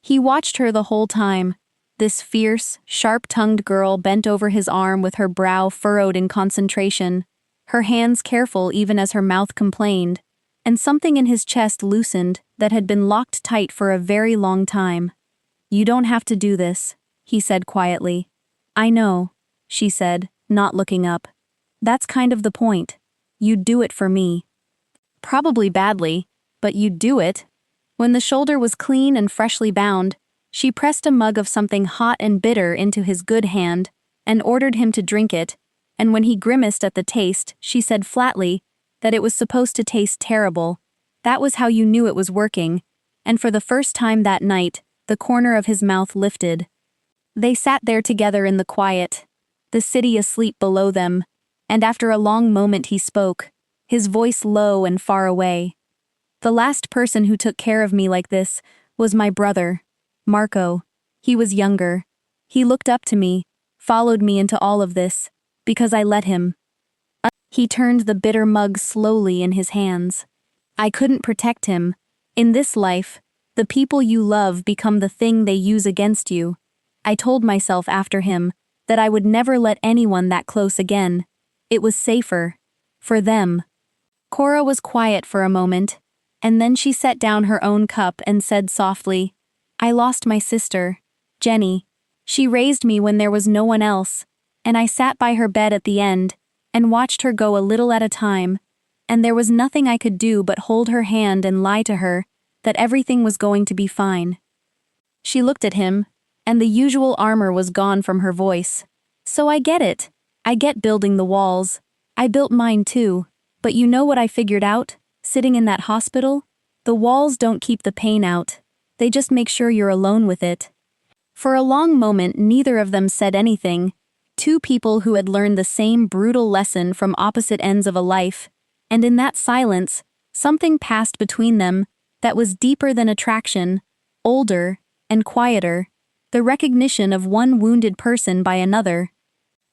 He watched her the whole time, this fierce, sharp-tongued girl bent over his arm with her brow furrowed in concentration, her hands careful even as her mouth complained, and something in his chest loosened that had been locked tight for a very long time. "You don't have to do this," he said quietly. "I know," she said, not looking up. "That's kind of the point. You'd do it for me. Probably badly, but you'd do it." When the shoulder was clean and freshly bound, she pressed a mug of something hot and bitter into his good hand and ordered him to drink it, and when he grimaced at the taste, she said flatly that it was supposed to taste terrible. That was how you knew it was working, and for the first time that night, the corner of his mouth lifted. They sat there together in the quiet, the city asleep below them, and after a long moment he spoke, his voice low and far away. "The last person who took care of me like this was my brother, Marco. He was younger. He looked up to me, followed me into all of this, because I let him." He turned the bitter mug slowly in his hands. "I couldn't protect him. In this life, The people you love become the thing they use against you. I told myself after him that I would never let anyone that close again. It was safer. For them. Cora was quiet for a moment, and then she set down her own cup and said softly, I lost my sister, Jenny. She raised me when there was no one else, and I sat by her bed at the end and watched her go a little at a time, and there was nothing I could do but hold her hand and lie to her that everything was going to be fine. She looked at him, and the usual armor was gone from her voice. So I get it. I get building the walls. I built mine too. But you know what I figured out, sitting in that hospital? The walls don't keep the pain out. They just make sure you're alone with it. For a long moment, neither of them said anything. Two people who had learned the same brutal lesson from opposite ends of a life. And in that silence, something passed between them that was deeper than attraction, older, and quieter, the recognition of one wounded person by another.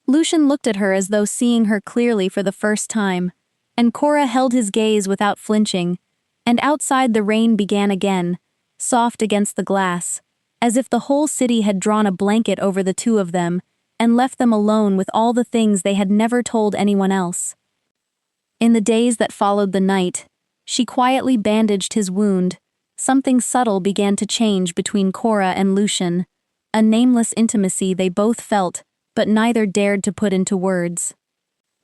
Lucian looked at her as though seeing her clearly for the first time, and Cora held his gaze without flinching, and outside the rain began again, soft against the glass, as if the whole city had drawn a blanket over the two of them and left them alone with all the things they had never told anyone else. In the days that followed the night, she quietly bandaged his wound. Something subtle began to change between Cora and Lucian, a nameless intimacy they both felt, but neither dared to put into words.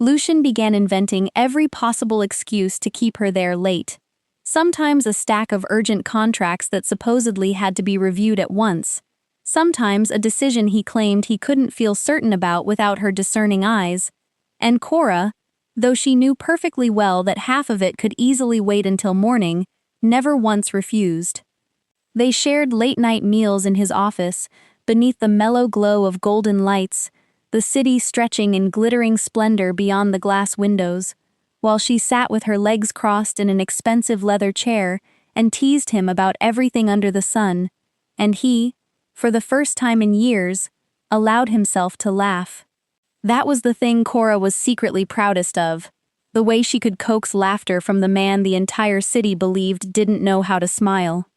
Lucian began inventing every possible excuse to keep her there late. Sometimes a stack of urgent contracts that supposedly had to be reviewed at once. Sometimes a decision he claimed he couldn't feel certain about without her discerning eyes. And Cora, though she knew perfectly well that half of it could easily wait until morning, never once refused. They shared late-night meals in his office, beneath the mellow glow of golden lights, the city stretching in glittering splendor beyond the glass windows, while she sat with her legs crossed in an expensive leather chair and teased him about everything under the sun, and he, for the first time in years, allowed himself to laugh. That was the thing Cora was secretly proudest of, the way she could coax laughter from the man the entire city believed didn't know how to smile.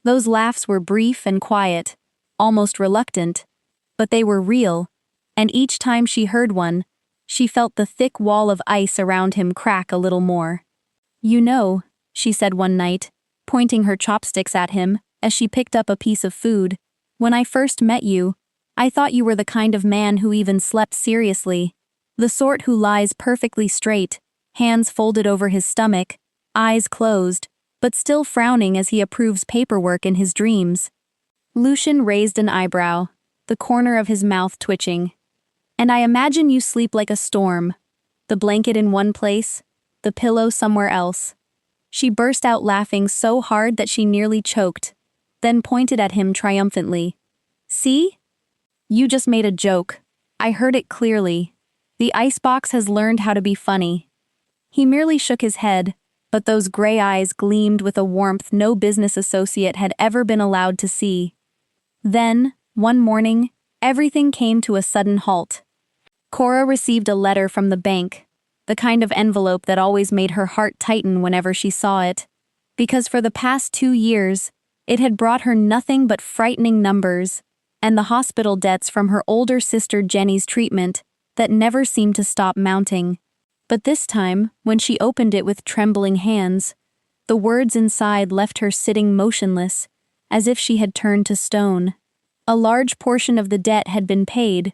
Those laughs were brief and quiet, almost reluctant, but they were real, and each time she heard one, she felt the thick wall of ice around him crack a little more. You know, she said one night, pointing her chopsticks at him as she picked up a piece of food, when I first met you, I thought you were the kind of man who even slept seriously, the sort who lies perfectly straight, hands folded over his stomach, eyes closed, but still frowning as he approves paperwork in his dreams. Lucian raised an eyebrow, the corner of his mouth twitching. And I imagine you sleep like a storm, the blanket in one place, the pillow somewhere else. She burst out laughing so hard that she nearly choked, then pointed at him triumphantly. See? You just made a joke. I heard it clearly. The icebox has learned how to be funny. He merely shook his head, but those gray eyes gleamed with a warmth no business associate had ever been allowed to see. Then, one morning, everything came to a sudden halt. Cora received a letter from the bank, the kind of envelope that always made her heart tighten whenever she saw it, because for the past 2 years, it had brought her nothing but frightening numbers, and the hospital debts from her older sister Jenny's treatment that never seemed to stop mounting. But this time, when she opened it with trembling hands, the words inside left her sitting motionless, as if she had turned to stone. A large portion of the debt had been paid,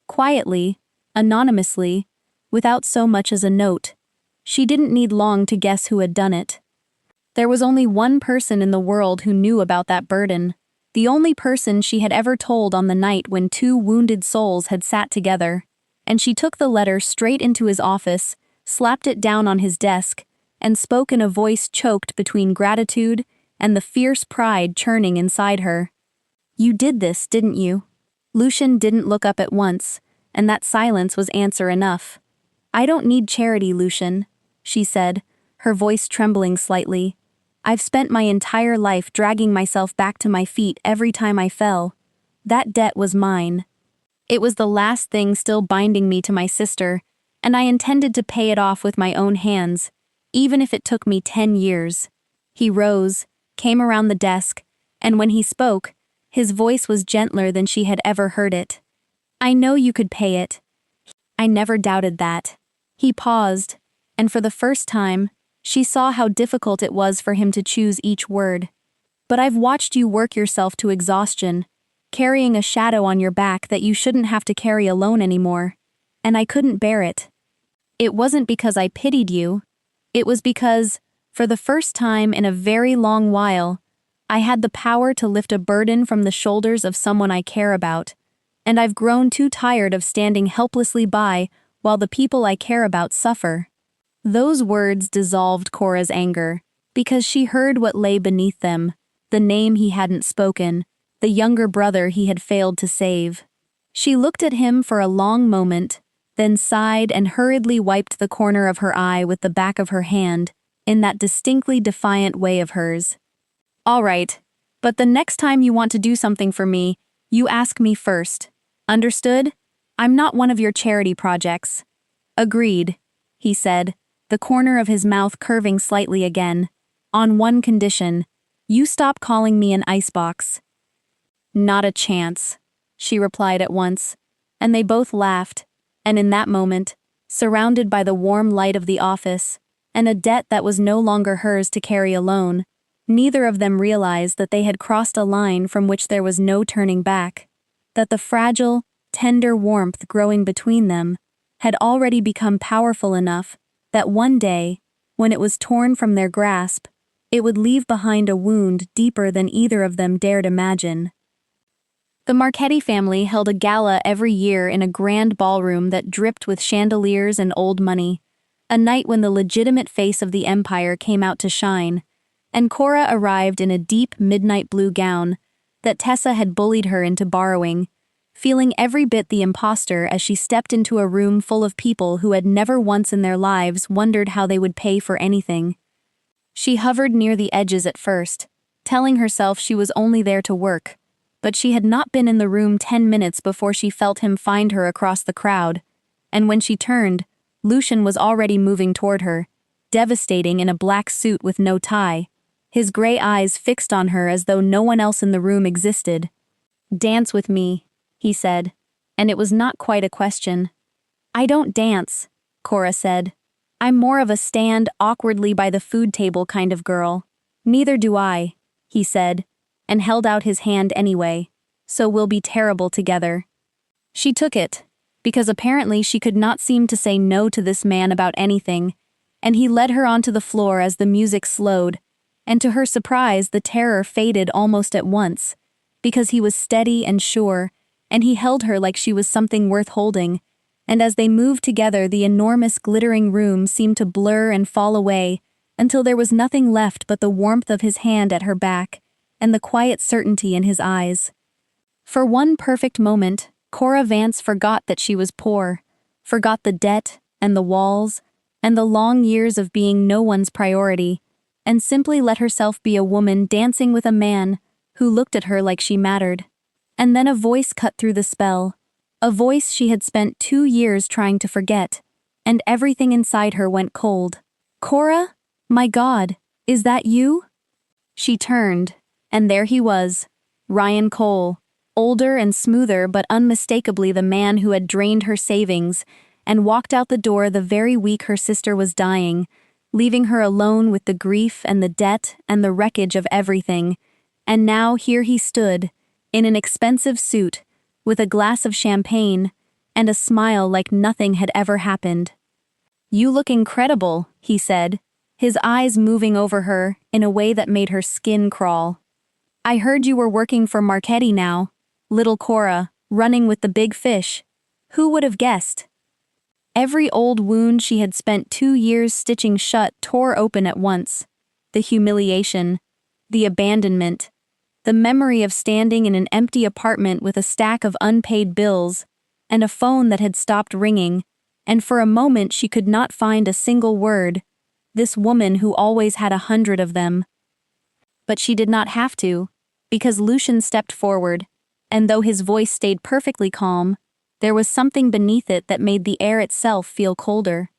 quietly, anonymously, without so much as a note. She didn't need long to guess who had done it. There was only one person in the world who knew about that burden, the only person she had ever told on the night when 2 wounded souls had sat together, and she took the letter straight into his office, slapped it down on his desk, and spoke in a voice choked between gratitude and the fierce pride churning inside her. You did this, didn't you? Lucian didn't look up at once, and that silence was answer enough. I don't need charity, Lucian, she said, her voice trembling slightly. I've spent my entire life dragging myself back to my feet every time I fell. That debt was mine. It was the last thing still binding me to my sister, and I intended to pay it off with my own hands, even if it took me 10 years. He rose, came around the desk, And when he spoke, his voice was gentler than she had ever heard it. "I know you could pay it. I never doubted that." He paused, and for the first time, she saw how difficult it was for him to choose each word. "But I've watched you work yourself to exhaustion, carrying a shadow on your back that you shouldn't have to carry alone anymore, and I couldn't bear it. It wasn't because I pitied you. It was because, for the first time in a very long while, I had the power to lift a burden from the shoulders of someone I care about, and I've grown too tired of standing helplessly by while the people I care about suffer." Those words dissolved Cora's anger, because she heard what lay beneath them, the name he hadn't spoken, the younger brother he had failed to save. She looked at him for a long moment, then sighed and hurriedly wiped the corner of her eye with the back of her hand, in that distinctly defiant way of hers. "All right, but the next time you want to do something for me, you ask me first. Understood? I'm not one of your charity projects." "Agreed," he said, the corner of his mouth curving slightly again. "On one condition. You stop calling me an icebox." "Not a chance," she replied at once, and they both laughed, and in that moment, surrounded by the warm light of the office, and a debt that was no longer hers to carry alone, neither of them realized that they had crossed a line from which there was no turning back, that the fragile, tender warmth growing between them had already become powerful enough that one day, when it was torn from their grasp, it would leave behind a wound deeper than either of them dared imagine. The Marchetti family held a gala every year in a grand ballroom that dripped with chandeliers and old money, a night when the legitimate face of the empire came out to shine, and Cora arrived in a deep midnight blue gown that Tessa had bullied her into borrowing, feeling every bit the imposter as she stepped into a room full of people who had never once in their lives wondered how they would pay for anything. She hovered near the edges at first, telling herself she was only there to work, but she had not been in the room 10 minutes before she felt him find her across the crowd, and when she turned, Lucian was already moving toward her, devastating in a black suit with no tie, his gray eyes fixed on her as though no one else in the room existed. "Dance with me," he said, and it was not quite a question. "I don't dance," Cora said. "I'm more of a stand awkwardly by the food table kind of girl." "Neither do I," he said, and held out his hand anyway. "So we'll be terrible together." She took it, because apparently she could not seem to say no to this man about anything, and he led her onto the floor as the music slowed, and to her surprise the terror faded almost at once, because he was steady and sure, and he held her like she was something worth holding, and as they moved together the enormous glittering room seemed to blur and fall away until there was nothing left but the warmth of his hand at her back and the quiet certainty in his eyes. For one perfect moment, Cora Vance forgot that she was poor, forgot the debt and the walls and the long years of being no one's priority, and simply let herself be a woman dancing with a man who looked at her like she mattered. And then a voice cut through the spell, a voice she had spent 2 years trying to forget, and everything inside her went cold. "Cora? My God, is that you?" She turned, and there he was, Ryan Cole, older and smoother but unmistakably the man who had drained her savings and walked out the door the very week her sister was dying, leaving her alone with the grief and the debt and the wreckage of everything. And now here he stood, in an expensive suit, with a glass of champagne, and a smile like nothing had ever happened. "You look incredible," he said, his eyes moving over her in a way that made her skin crawl. "I heard you were working for Marchetti now, little Cora, running with the big fish. Who would have guessed?" Every old wound she had spent 2 years stitching shut tore open at once. The humiliation, the abandonment, the memory of standing in an empty apartment with a stack of unpaid bills, and a phone that had stopped ringing, and for a moment she could not find a single word, this woman who always had 100 of them. But she did not have to, because Lucian stepped forward, and though his voice stayed perfectly calm, there was something beneath it that made the air itself feel colder.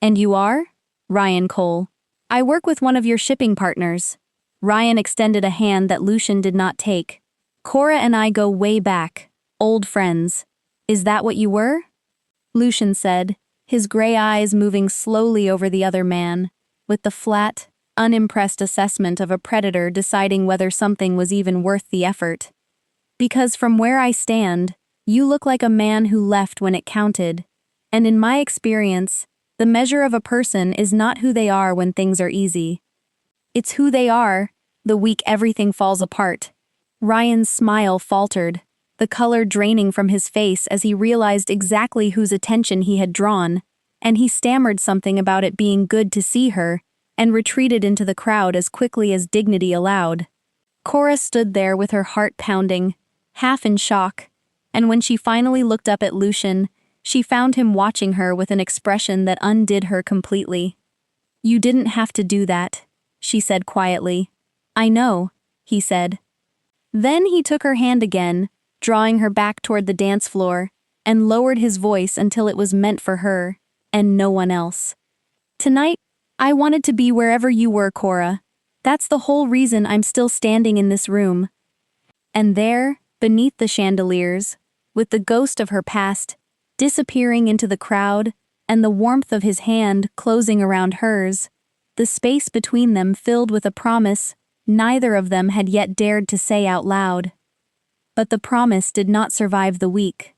"And you are?" "Ryan Cole. I work with one of your shipping partners." Ryan extended a hand that Lucian did not take. Cora and I go way back. Old friends. Is that what you were? Lucian said, his gray eyes moving slowly over the other man, with the flat, unimpressed assessment of a predator deciding whether something was even worth the effort. Because from where I stand, you look like a man who left when it counted. And in my experience, the measure of a person is not who they are when things are easy. It's who they are, the week everything falls apart. Ryan's smile faltered, the color draining from his face as he realized exactly whose attention he had drawn, and he stammered something about it being good to see her, and retreated into the crowd as quickly as dignity allowed. Cora stood there with her heart pounding, half in shock, and when she finally looked up at Lucian, she found him watching her with an expression that undid her completely. "You didn't have to do that," she said quietly. "I know," he said. Then he took her hand again, drawing her back toward the dance floor, and lowered his voice until it was meant for her, and no one else. "Tonight, I wanted to be wherever you were, Cora. That's the whole reason I'm still standing in this room." And there, beneath the chandeliers, with the ghost of her past, disappearing into the crowd, and the warmth of his hand closing around hers, the space between them filled with a promise neither of them had yet dared to say out loud. But the promise did not survive the week.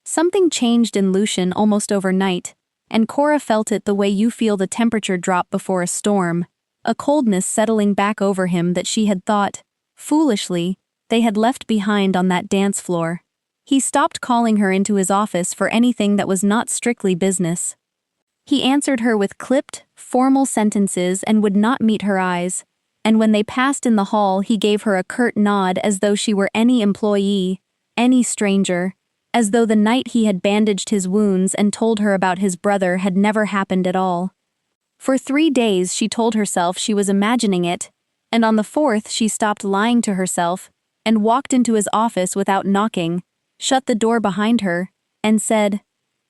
Something changed in Lucian almost overnight, and Cora felt it the way you feel the temperature drop before a storm, a coldness settling back over him that she had thought, foolishly, they had left behind on that dance floor. He stopped calling her into his office for anything that was not strictly business. He answered her with clipped, formal sentences and would not meet her eyes, and when they passed in the hall he gave her a curt nod as though she were any employee, any stranger, as though the night he had bandaged his wounds and told her about his brother had never happened at all. For 3 days she told herself she was imagining it, and on the 4th she stopped lying to herself and walked into his office without knocking, shut the door behind her, and said,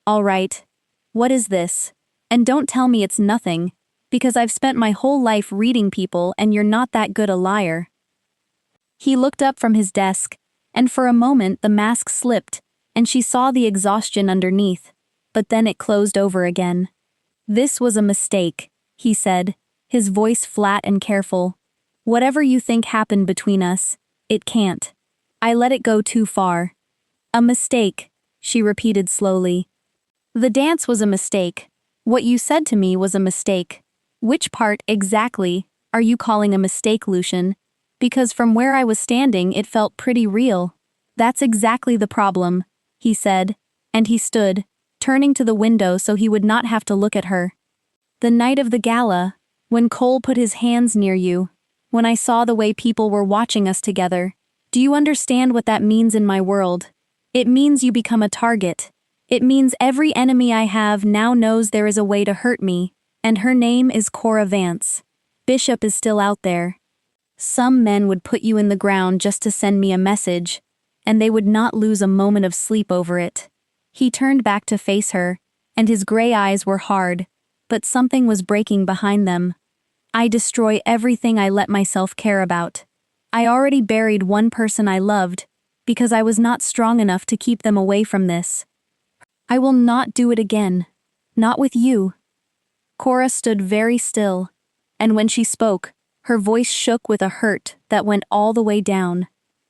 "All right, what is this? And don't tell me it's nothing, because I've spent my whole life reading people and you're not that good a liar." He looked up from his desk, and for a moment the mask slipped, and she saw the exhaustion underneath, but then it closed over again. "This was a mistake," he said, his voice flat and careful. "Whatever you think happened between us, it can't. I let it go too far." "A mistake," she repeated slowly. "The dance was a mistake. What you said to me was a mistake. Which part, exactly, are you calling a mistake, Lucian? Because from where I was standing it felt pretty real." "That's exactly the problem," he said, and he stood, turning to the window so he would not have to look at her. "The night of the gala, when Cole put his hands near you, when I saw the way people were watching us together, do you understand what that means in my world? It means you become a target. It means every enemy I have now knows there is a way to hurt me, and her name is Cora Vance. Bishop is still out there. Some men would put you in the ground just to send me a message, and they would not lose a moment of sleep over it." He turned back to face her, and his gray eyes were hard, but something was breaking behind them. "I destroy everything I let myself care about. I already buried one person I loved, because I was not strong enough to keep them away from this. I will not do it again. Not with you." Cora stood very still, and when she spoke, her voice shook with a hurt that went all the way down.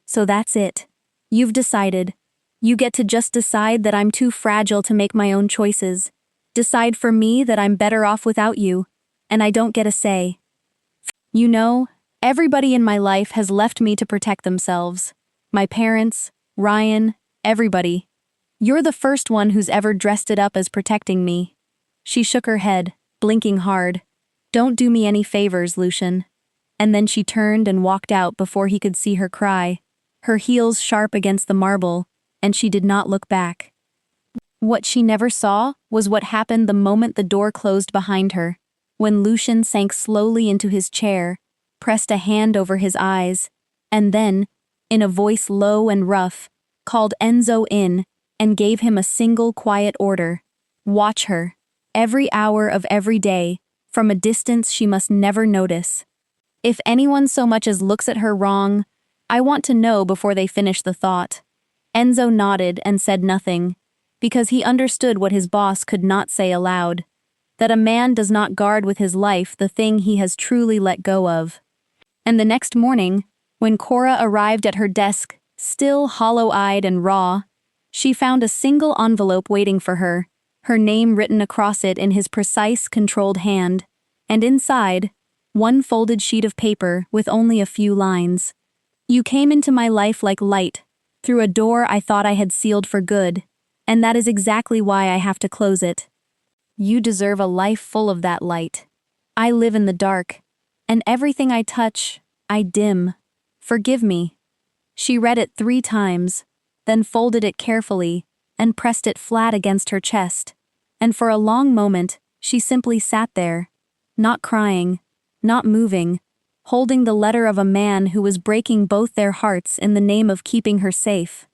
"So that's it. You've decided. You get to just decide that I'm too fragile to make my own choices. Decide for me that I'm better off without you, and I don't get a say. You know, everybody in my life has left me to protect themselves. My parents, Ryan, everybody. You're the first one who's ever dressed it up as protecting me." She shook her head, blinking hard. "Don't do me any favors, Lucian." And then she turned and walked out before he could see her cry, her heels sharp against the marble, and she did not look back. What she never saw was what happened the moment the door closed behind her, when Lucian sank slowly into his chair, pressed a hand over his eyes, and then, in a voice low and rough, called Enzo in and gave him a single quiet order. Watch her. Every hour of every day, from a distance she must never notice. If anyone so much as looks at her wrong, I want to know before they finish the thought. Enzo nodded and said nothing, because he understood what his boss could not say aloud, that a man does not guard with his life the thing he has truly let go of. And the next morning, when Cora arrived at her desk, still hollow-eyed and raw, she found a single envelope waiting for her, her name written across it in his precise, controlled hand, and inside, one folded sheet of paper with only a few lines. You came into my life like light, through a door I thought I had sealed for good, and that is exactly why I have to close it. You deserve a life full of that light. I live in the dark, and everything I touch, I dim. Forgive me. She read it 3 times, then folded it carefully, and pressed it flat against her chest, and for a long moment, she simply sat there, not crying, not moving, holding the letter of a man who was breaking both their hearts in the name of keeping her safe.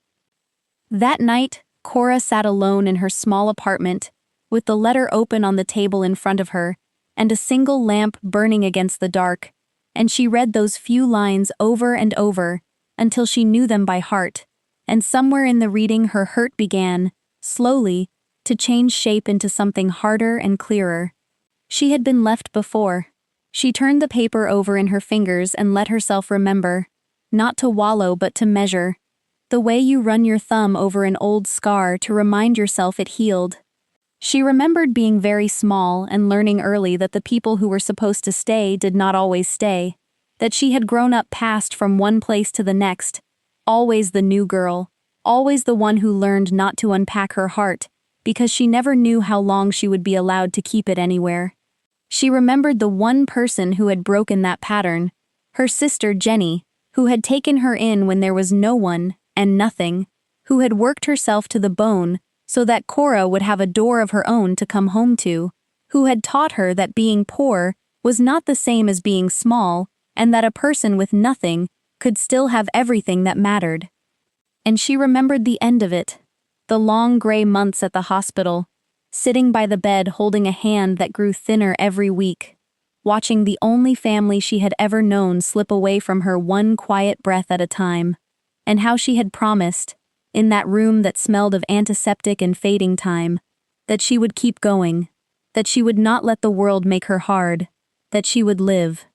That night, Cora sat alone in her small apartment, with the letter open on the table in front of her, and a single lamp burning against the dark, and she read those few lines over and over, until she knew them by heart, and somewhere in the reading her hurt began, slowly, to change shape into something harder and clearer. She had been left before. She turned the paper over in her fingers and let herself remember, not to wallow but to measure, the way you run your thumb over an old scar to remind yourself it healed. She remembered being very small and learning early that the people who were supposed to stay did not always stay, that she had grown up passed from one place to the next, always the new girl, always the one who learned not to unpack her heart, because she never knew how long she would be allowed to keep it anywhere. She remembered the one person who had broken that pattern, her sister Jenny, who had taken her in when there was no one and nothing, who had worked herself to the bone so that Cora would have a door of her own to come home to, who had taught her that being poor was not the same as being small, and that a person with nothing could still have everything that mattered. And she remembered the end of it, the long gray months at the hospital, sitting by the bed holding a hand that grew thinner every week, watching the only family she had ever known slip away from her one quiet breath at a time, and how she had promised, in that room that smelled of antiseptic and fading time, that she would keep going, that she would not let the world make her hard, that she would live.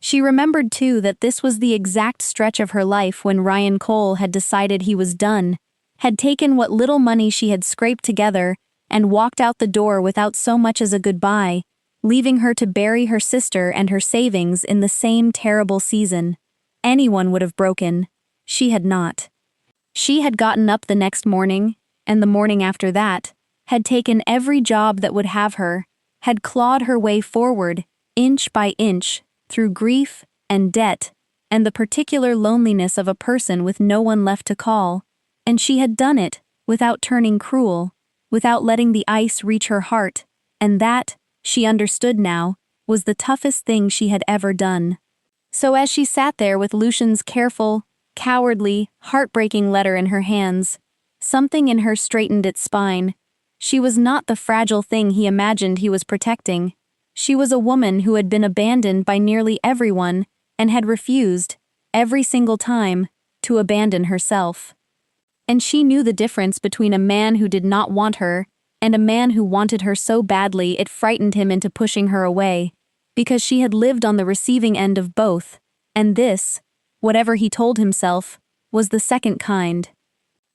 She remembered too that this was the exact stretch of her life when Ryan Cole had decided he was done, had taken what little money she had scraped together and walked out the door without so much as a goodbye, leaving her to bury her sister and her savings in the same terrible season. Anyone would have broken. She had not. She had gotten up the next morning, and the morning after that, had taken every job that would have her, had clawed her way forward, inch by inch, through grief and debt, and the particular loneliness of a person with no one left to call, and she had done it without turning cruel, without letting the ice reach her heart, and that, she understood now, was the toughest thing she had ever done. So as she sat there with Lucian's careful, cowardly, heartbreaking letter in her hands, something in her straightened its spine. She was not the fragile thing he imagined he was protecting. She was a woman who had been abandoned by nearly everyone and had refused, every single time, to abandon herself. And she knew the difference between a man who did not want her and a man who wanted her so badly it frightened him into pushing her away, because she had lived on the receiving end of both, and this, whatever he told himself, was the second kind.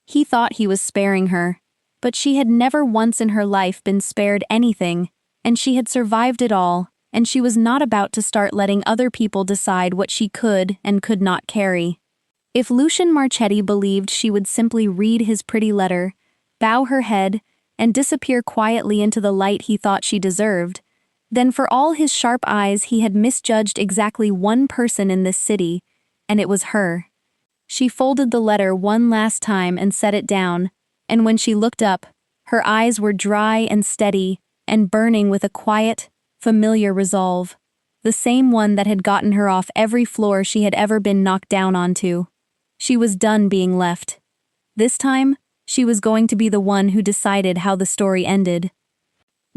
He thought he was sparing her, but she had never once in her life been spared anything, and she had survived it all, and she was not about to start letting other people decide what she could and could not carry. If Lucian Marchetti believed she would simply read his pretty letter, bow her head, and disappear quietly into the light he thought she deserved, then for all his sharp eyes he had misjudged exactly one person in this city, and it was her. She folded the letter one last time and set it down, and when she looked up, her eyes were dry and steady, and burning with a quiet, familiar resolve, the same one that had gotten her off every floor she had ever been knocked down onto. She was done being left. This time, she was going to be the one who decided how the story ended.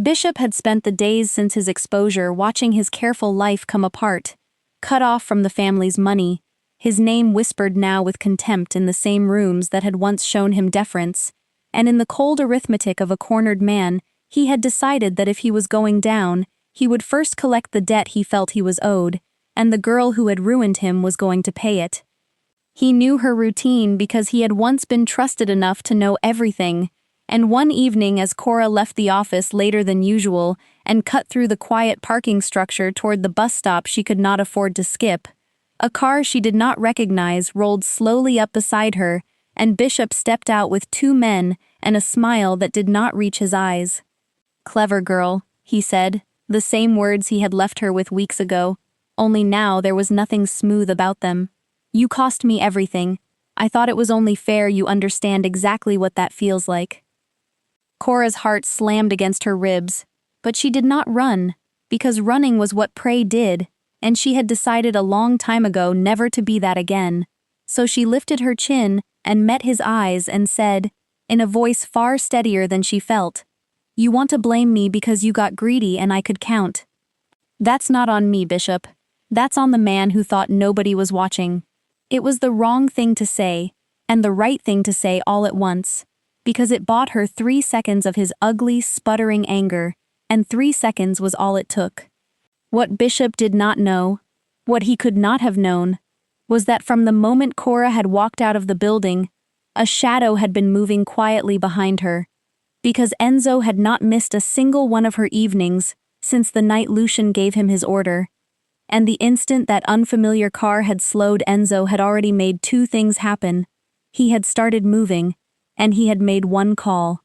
Bishop had spent the days since his exposure watching his careful life come apart, cut off from the family's money, his name whispered now with contempt in the same rooms that had once shown him deference, and in the cold arithmetic of a cornered man, he had decided that if he was going down, he would first collect the debt he felt he was owed, and the girl who had ruined him was going to pay it. He knew her routine because he had once been trusted enough to know everything, and one evening as Cora left the office later than usual and cut through the quiet parking structure toward the bus stop she could not afford to skip, a car she did not recognize rolled slowly up beside her, and Bishop stepped out with two men and a smile that did not reach his eyes. "Clever girl," he said, the same words he had left her with weeks ago, only now there was nothing smooth about them. "You cost me everything. I thought it was only fair you understand exactly what that feels like." Cora's heart slammed against her ribs, but she did not run, because running was what prey did, and she had decided a long time ago never to be that again. So she lifted her chin and met his eyes and said, in a voice far steadier than she felt, "You want to blame me because you got greedy and I could count. That's not on me, Bishop. That's on the man who thought nobody was watching." It was the wrong thing to say, and the right thing to say all at once, because it bought her 3 seconds of his ugly, sputtering anger, and 3 seconds was all it took. What Bishop did not know, what he could not have known, was that from the moment Cora had walked out of the building, a shadow had been moving quietly behind her, because Enzo had not missed a single one of her evenings since the night Lucian gave him his order. And the instant that unfamiliar car had slowed, Enzo had already made 2 things happen. He had started moving, and he had made one call.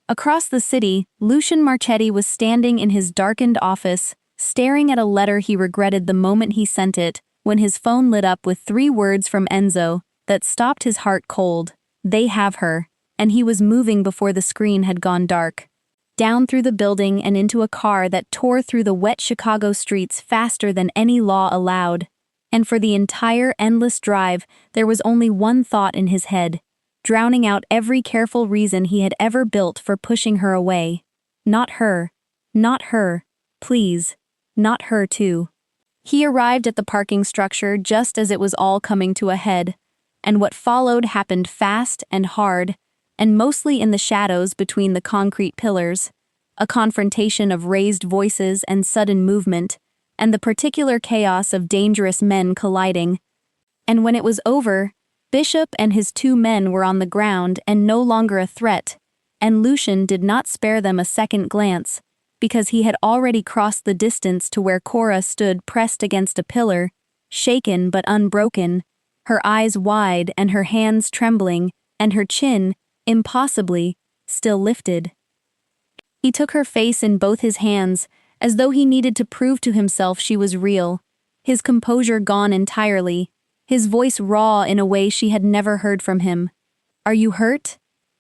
Across the city, Lucian Marchetti was standing in his darkened office, staring at a letter he regretted the moment he sent it, when his phone lit up with 3 words from Enzo that stopped his heart cold. "They have her," and he was moving before the screen had gone dark. Down through the building and into a car that tore through the wet Chicago streets faster than any law allowed. And for the entire endless drive, there was only one thought in his head, drowning out every careful reason he had ever built for pushing her away. Not her. Not her. Please. Not her too. He arrived at the parking structure just as it was all coming to a head, and what followed happened fast and hard, and mostly in the shadows between the concrete pillars, a confrontation of raised voices and sudden movement, and the particular chaos of dangerous men colliding. And when it was over, Bishop and his 2 men were on the ground and no longer a threat, and Lucian did not spare them a second glance, because he had already crossed the distance to where Cora stood pressed against a pillar, shaken but unbroken, her eyes wide and her hands trembling, and her chin, impossibly, still lifted. He took her face in both his hands, as though he needed to prove to himself she was real, his composure gone entirely, his voice raw in a way she had never heard from him. "Are you hurt?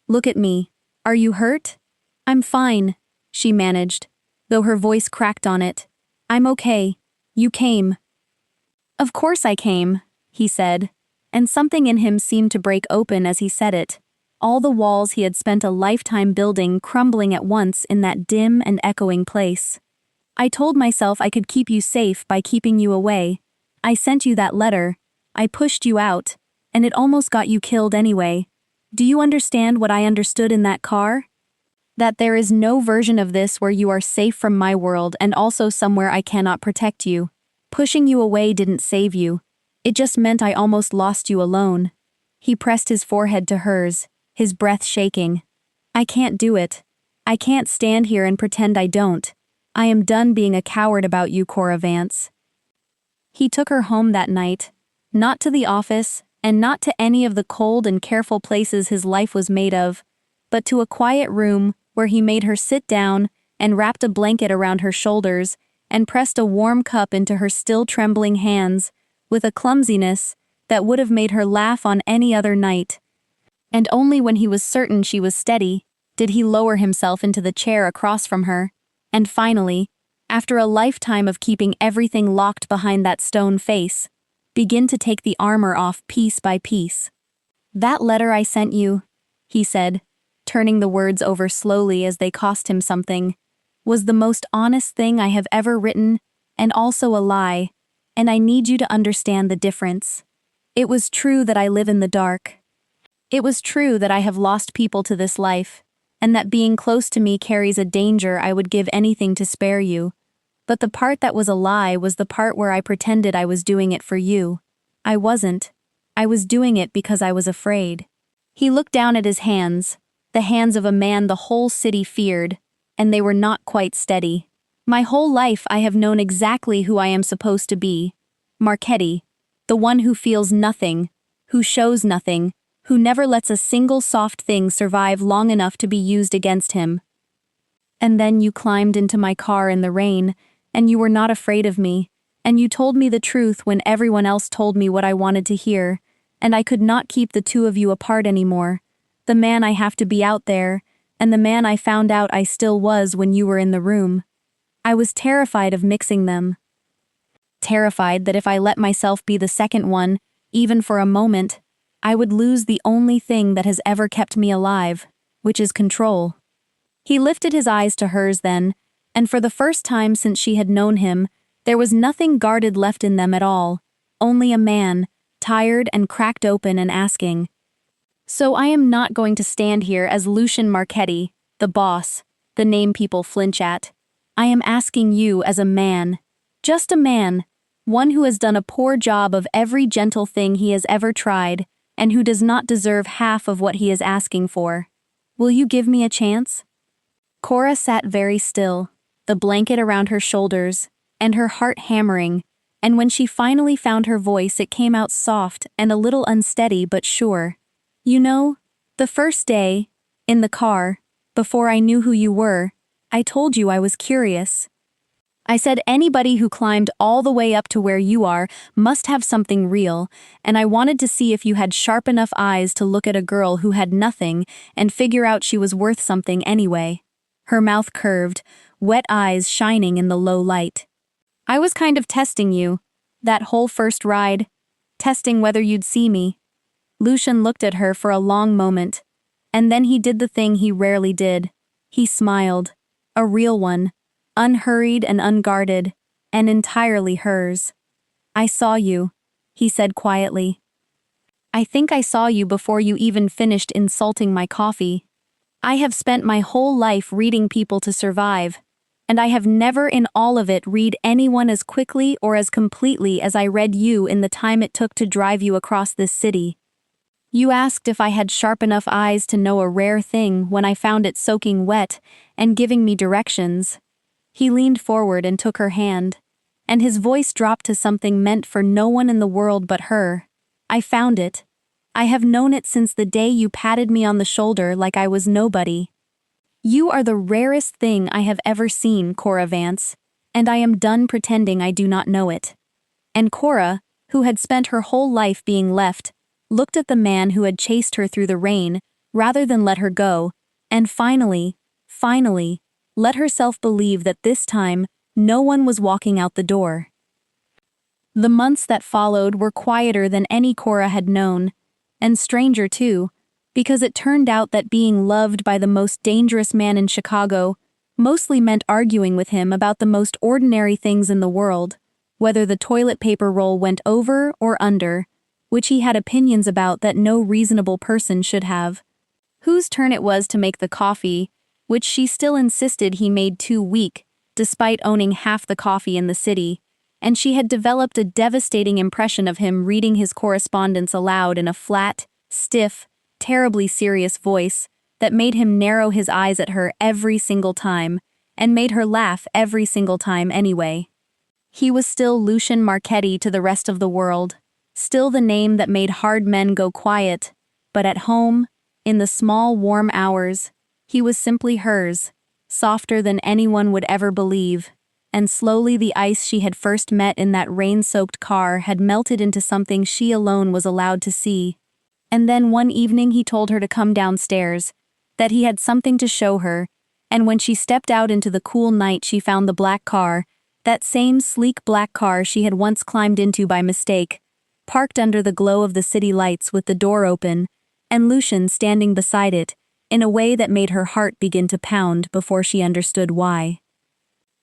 Look at me. Are you hurt?" "I'm fine," she managed, though her voice cracked on it. "I'm okay. You came." "Of course I came," he said, and something in him seemed to break open as he said it, all the walls he had spent a lifetime building crumbling at once in that dim and echoing place. "I told myself I could keep you safe by keeping you away. I sent you that letter. I pushed you out, and it almost got you killed anyway. Do you understand what I understood in that car? That there is no version of this where you are safe from my world and also somewhere I cannot protect you. Pushing you away didn't save you. It just meant I almost lost you alone." He pressed his forehead to hers, his breath shaking. "I can't do it. I can't stand here and pretend I don't. I am done being a coward about you, Cora Vance." He took her home that night, not to the office, and not to any of the cold and careful places his life was made of, but to a quiet room where he made her sit down and wrapped a blanket around her shoulders and pressed a warm cup into her still trembling hands, with a clumsiness that would have made her laugh on any other night. And only when he was certain she was steady did he lower himself into the chair across from her, and finally, after a lifetime of keeping everything locked behind that stone face, begin to take the armor off piece by piece. "That letter I sent you," he said, turning the words over slowly as they cost him something, "was the most honest thing I have ever written, and also a lie. and I need you to understand the difference. It was true that I live in the dark. It was true that I have lost people to this life, and that being close to me carries a danger I would give anything to spare you. But the part that was a lie was the part where I pretended I was doing it for you. I wasn't. I was doing it because I was afraid. He looked down at his hands, the hands of a man the whole city feared, and they were not quite steady. My whole life I have known exactly who I am supposed to be. Marchetti, the one who feels nothing, who shows nothing, who never lets a single soft thing survive long enough to be used against him. And then you climbed into my car in the rain, and you were not afraid of me, and you told me the truth when everyone else told me what I wanted to hear, and I could not keep the two of you apart anymore. The man I have to be out there, and the man I found out I still was when you were in the room. I was terrified of mixing them. Terrified that if I let myself be the second one, even for a moment, I would lose the only thing that has ever kept me alive, which is control. He lifted his eyes to hers then, and for the first time since she had known him, there was nothing guarded left in them at all, only a man, tired and cracked open and asking. So I am not going to stand here as Lucian Marchetti, the boss, the name people flinch at. I am asking you as a man, just a man, one who has done a poor job of every gentle thing he has ever tried, and who does not deserve half of what he is asking for. Will you give me a chance? Cora sat very still, the blanket around her shoulders, and her heart hammering, and when she finally found her voice it came out soft and a little unsteady but sure. You know, the first day, in the car, before I knew who you were, I told you I was curious. I said anybody who climbed all the way up to where you are must have something real, and I wanted to see if you had sharp enough eyes to look at a girl who had nothing and figure out she was worth something anyway. Her mouth curved, wet eyes shining in the low light. I was kind of testing you, that whole first ride, testing whether you'd see me. Lucian looked at her for a long moment, and then he did the thing he rarely did. He smiled, a real one, unhurried and unguarded, and entirely hers. I saw you, he said quietly. I think I saw you before you even finished insulting my coffee. I have spent my whole life reading people to survive, and I have never in all of it read anyone as quickly or as completely as I read you in the time it took to drive you across this city. You asked if I had sharp enough eyes to know a rare thing when I found it soaking wet and giving me directions. He leaned forward and took her hand, and his voice dropped to something meant for no one in the world but her. I found it. I have known it since the day you patted me on the shoulder like I was nobody. You are the rarest thing I have ever seen, Cora Vance, and I am done pretending I do not know it. And Cora, who had spent her whole life being left, looked at the man who had chased her through the rain rather than let her go, and finally, let herself believe that this time no one was walking out the door. The months that followed were quieter than any Cora had known, and stranger too, because it turned out that being loved by the most dangerous man in Chicago mostly meant arguing with him about the most ordinary things in the world, whether the toilet paper roll went over or under, which he had opinions about that no reasonable person should have. Whose turn it was to make the coffee, which she still insisted he made too weak, despite owning half the coffee in the city, and she had developed a devastating impression of him reading his correspondence aloud in a flat, stiff, terribly serious voice that made him narrow his eyes at her every single time, and made her laugh every single time anyway. He was still Lucian Marchetti to the rest of the world, still the name that made hard men go quiet, but at home, in the small warm hours, he was simply hers, softer than anyone would ever believe, and slowly the ice she had first met in that rain-soaked car had melted into something she alone was allowed to see. And then one evening he told her to come downstairs, that he had something to show her, and when she stepped out into the cool night she found the black car, that same sleek black car she had once climbed into by mistake, parked under the glow of the city lights with the door open, and Lucian standing beside it, in a way that made her heart begin to pound before she understood why.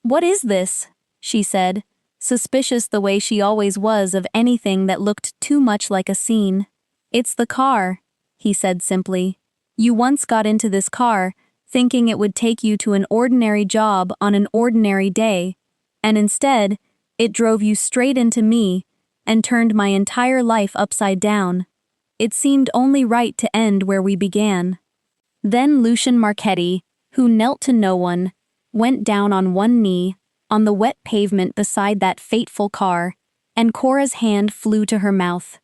"What is this?" she said, suspicious the way she always was of anything that looked too much like a scene. "It's the car," he said simply. "You once got into this car, thinking it would take you to an ordinary job on an ordinary day, and instead, it drove you straight into me and turned my entire life upside down. It seemed only right to end where we began." Then Lucian Marchetti, who knelt to no one, went down on one knee, on the wet pavement beside that fateful car, and Cora's hand flew to her mouth.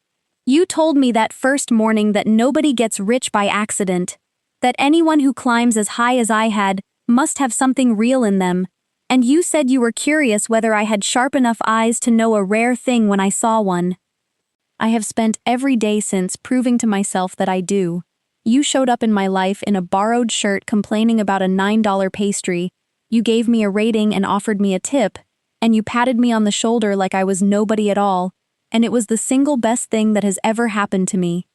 "You told me that first morning that nobody gets rich by accident, that anyone who climbs as high as I had must have something real in them, and you said you were curious whether I had sharp enough eyes to know a rare thing when I saw one. I have spent every day since proving to myself that I do. You showed up in my life in a borrowed shirt complaining about a $9 pastry, you gave me a rating and offered me a tip, and you patted me on the shoulder like I was nobody at all, and it was the single best thing that has ever happened to me."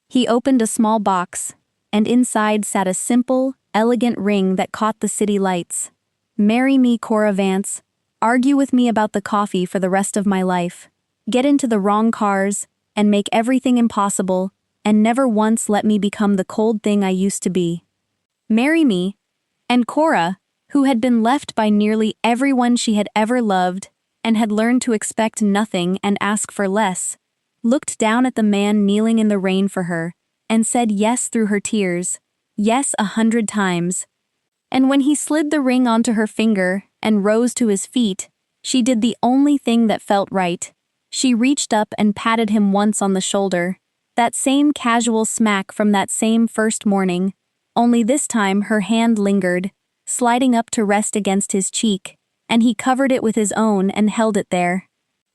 He opened a small box, and inside sat a simple, elegant ring that caught the city lights. "Marry me, Cora Vance. Argue with me about the coffee for the rest of my life. Get into the wrong cars, and make everything impossible, and never once let me become the cold thing I used to be. Marry me." And Cora, who had been left by nearly everyone she had ever loved, and had learned to expect nothing and ask for less, looked down at the man kneeling in the rain for her, and said yes through her tears, yes 100 times. And when he slid the ring onto her finger and rose to his feet, she did the only thing that felt right. She reached up and patted him once on the shoulder, that same casual smack from that same first morning, only this time her hand lingered, sliding up to rest against his cheek, and he covered it with his own and held it there.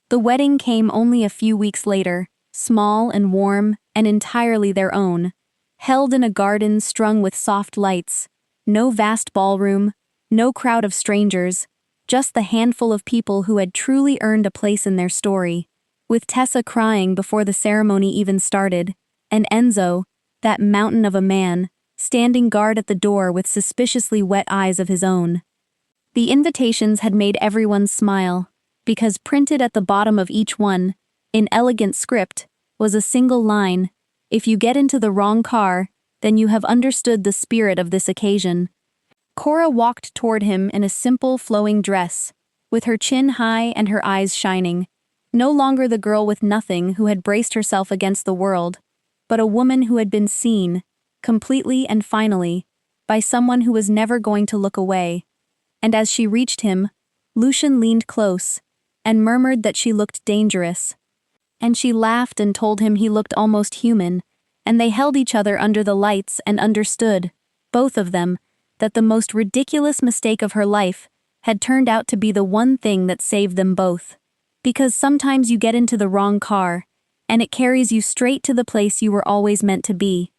The wedding came only a few weeks later, small and warm and entirely their own, held in a garden strung with soft lights, no vast ballroom, no crowd of strangers, just the handful of people who had truly earned a place in their story, with Tessa crying before the ceremony even started, and Enzo, that mountain of a man, standing guard at the door with suspiciously wet eyes of his own. The invitations had made everyone smile, because printed at the bottom of each one, in elegant script, was a single line: "If you get into the wrong car, then you have understood the spirit of this occasion." Cora walked toward him in a simple flowing dress, with her chin high and her eyes shining, no longer the girl with nothing who had braced herself against the world, but a woman who had been seen, completely and finally, by someone who was never going to look away. And as she reached him, Lucian leaned close, and murmured that she looked dangerous. And she laughed and told him he looked almost human, and they held each other under the lights and understood, both of them, that the most ridiculous mistake of her life had turned out to be the one thing that saved them both. Because sometimes you get into the wrong car, and it carries you straight to the place you were always meant to be.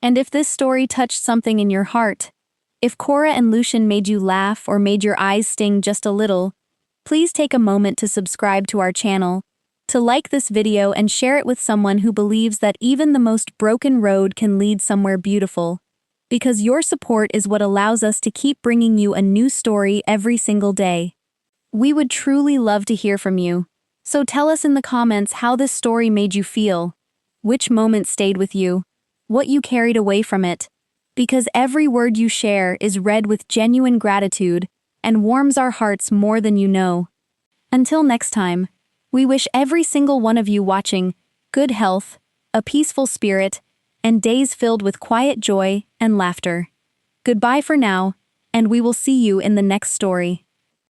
And if this story touched something in your heart, if Cora and Lucian made you laugh or made your eyes sting just a little, please take a moment to subscribe to our channel, to like this video and share it with someone who believes that even the most broken road can lead somewhere beautiful. Because your support is what allows us to keep bringing you a new story every single day. We would truly love to hear from you. So tell us in the comments how this story made you feel, which moment stayed with you, what you carried away from it, because every word you share is read with genuine gratitude and warms our hearts more than you know. Until next time, we wish every single one of you watching good health, a peaceful spirit, and days filled with quiet joy and laughter. Goodbye for now, and we will see you in the next story.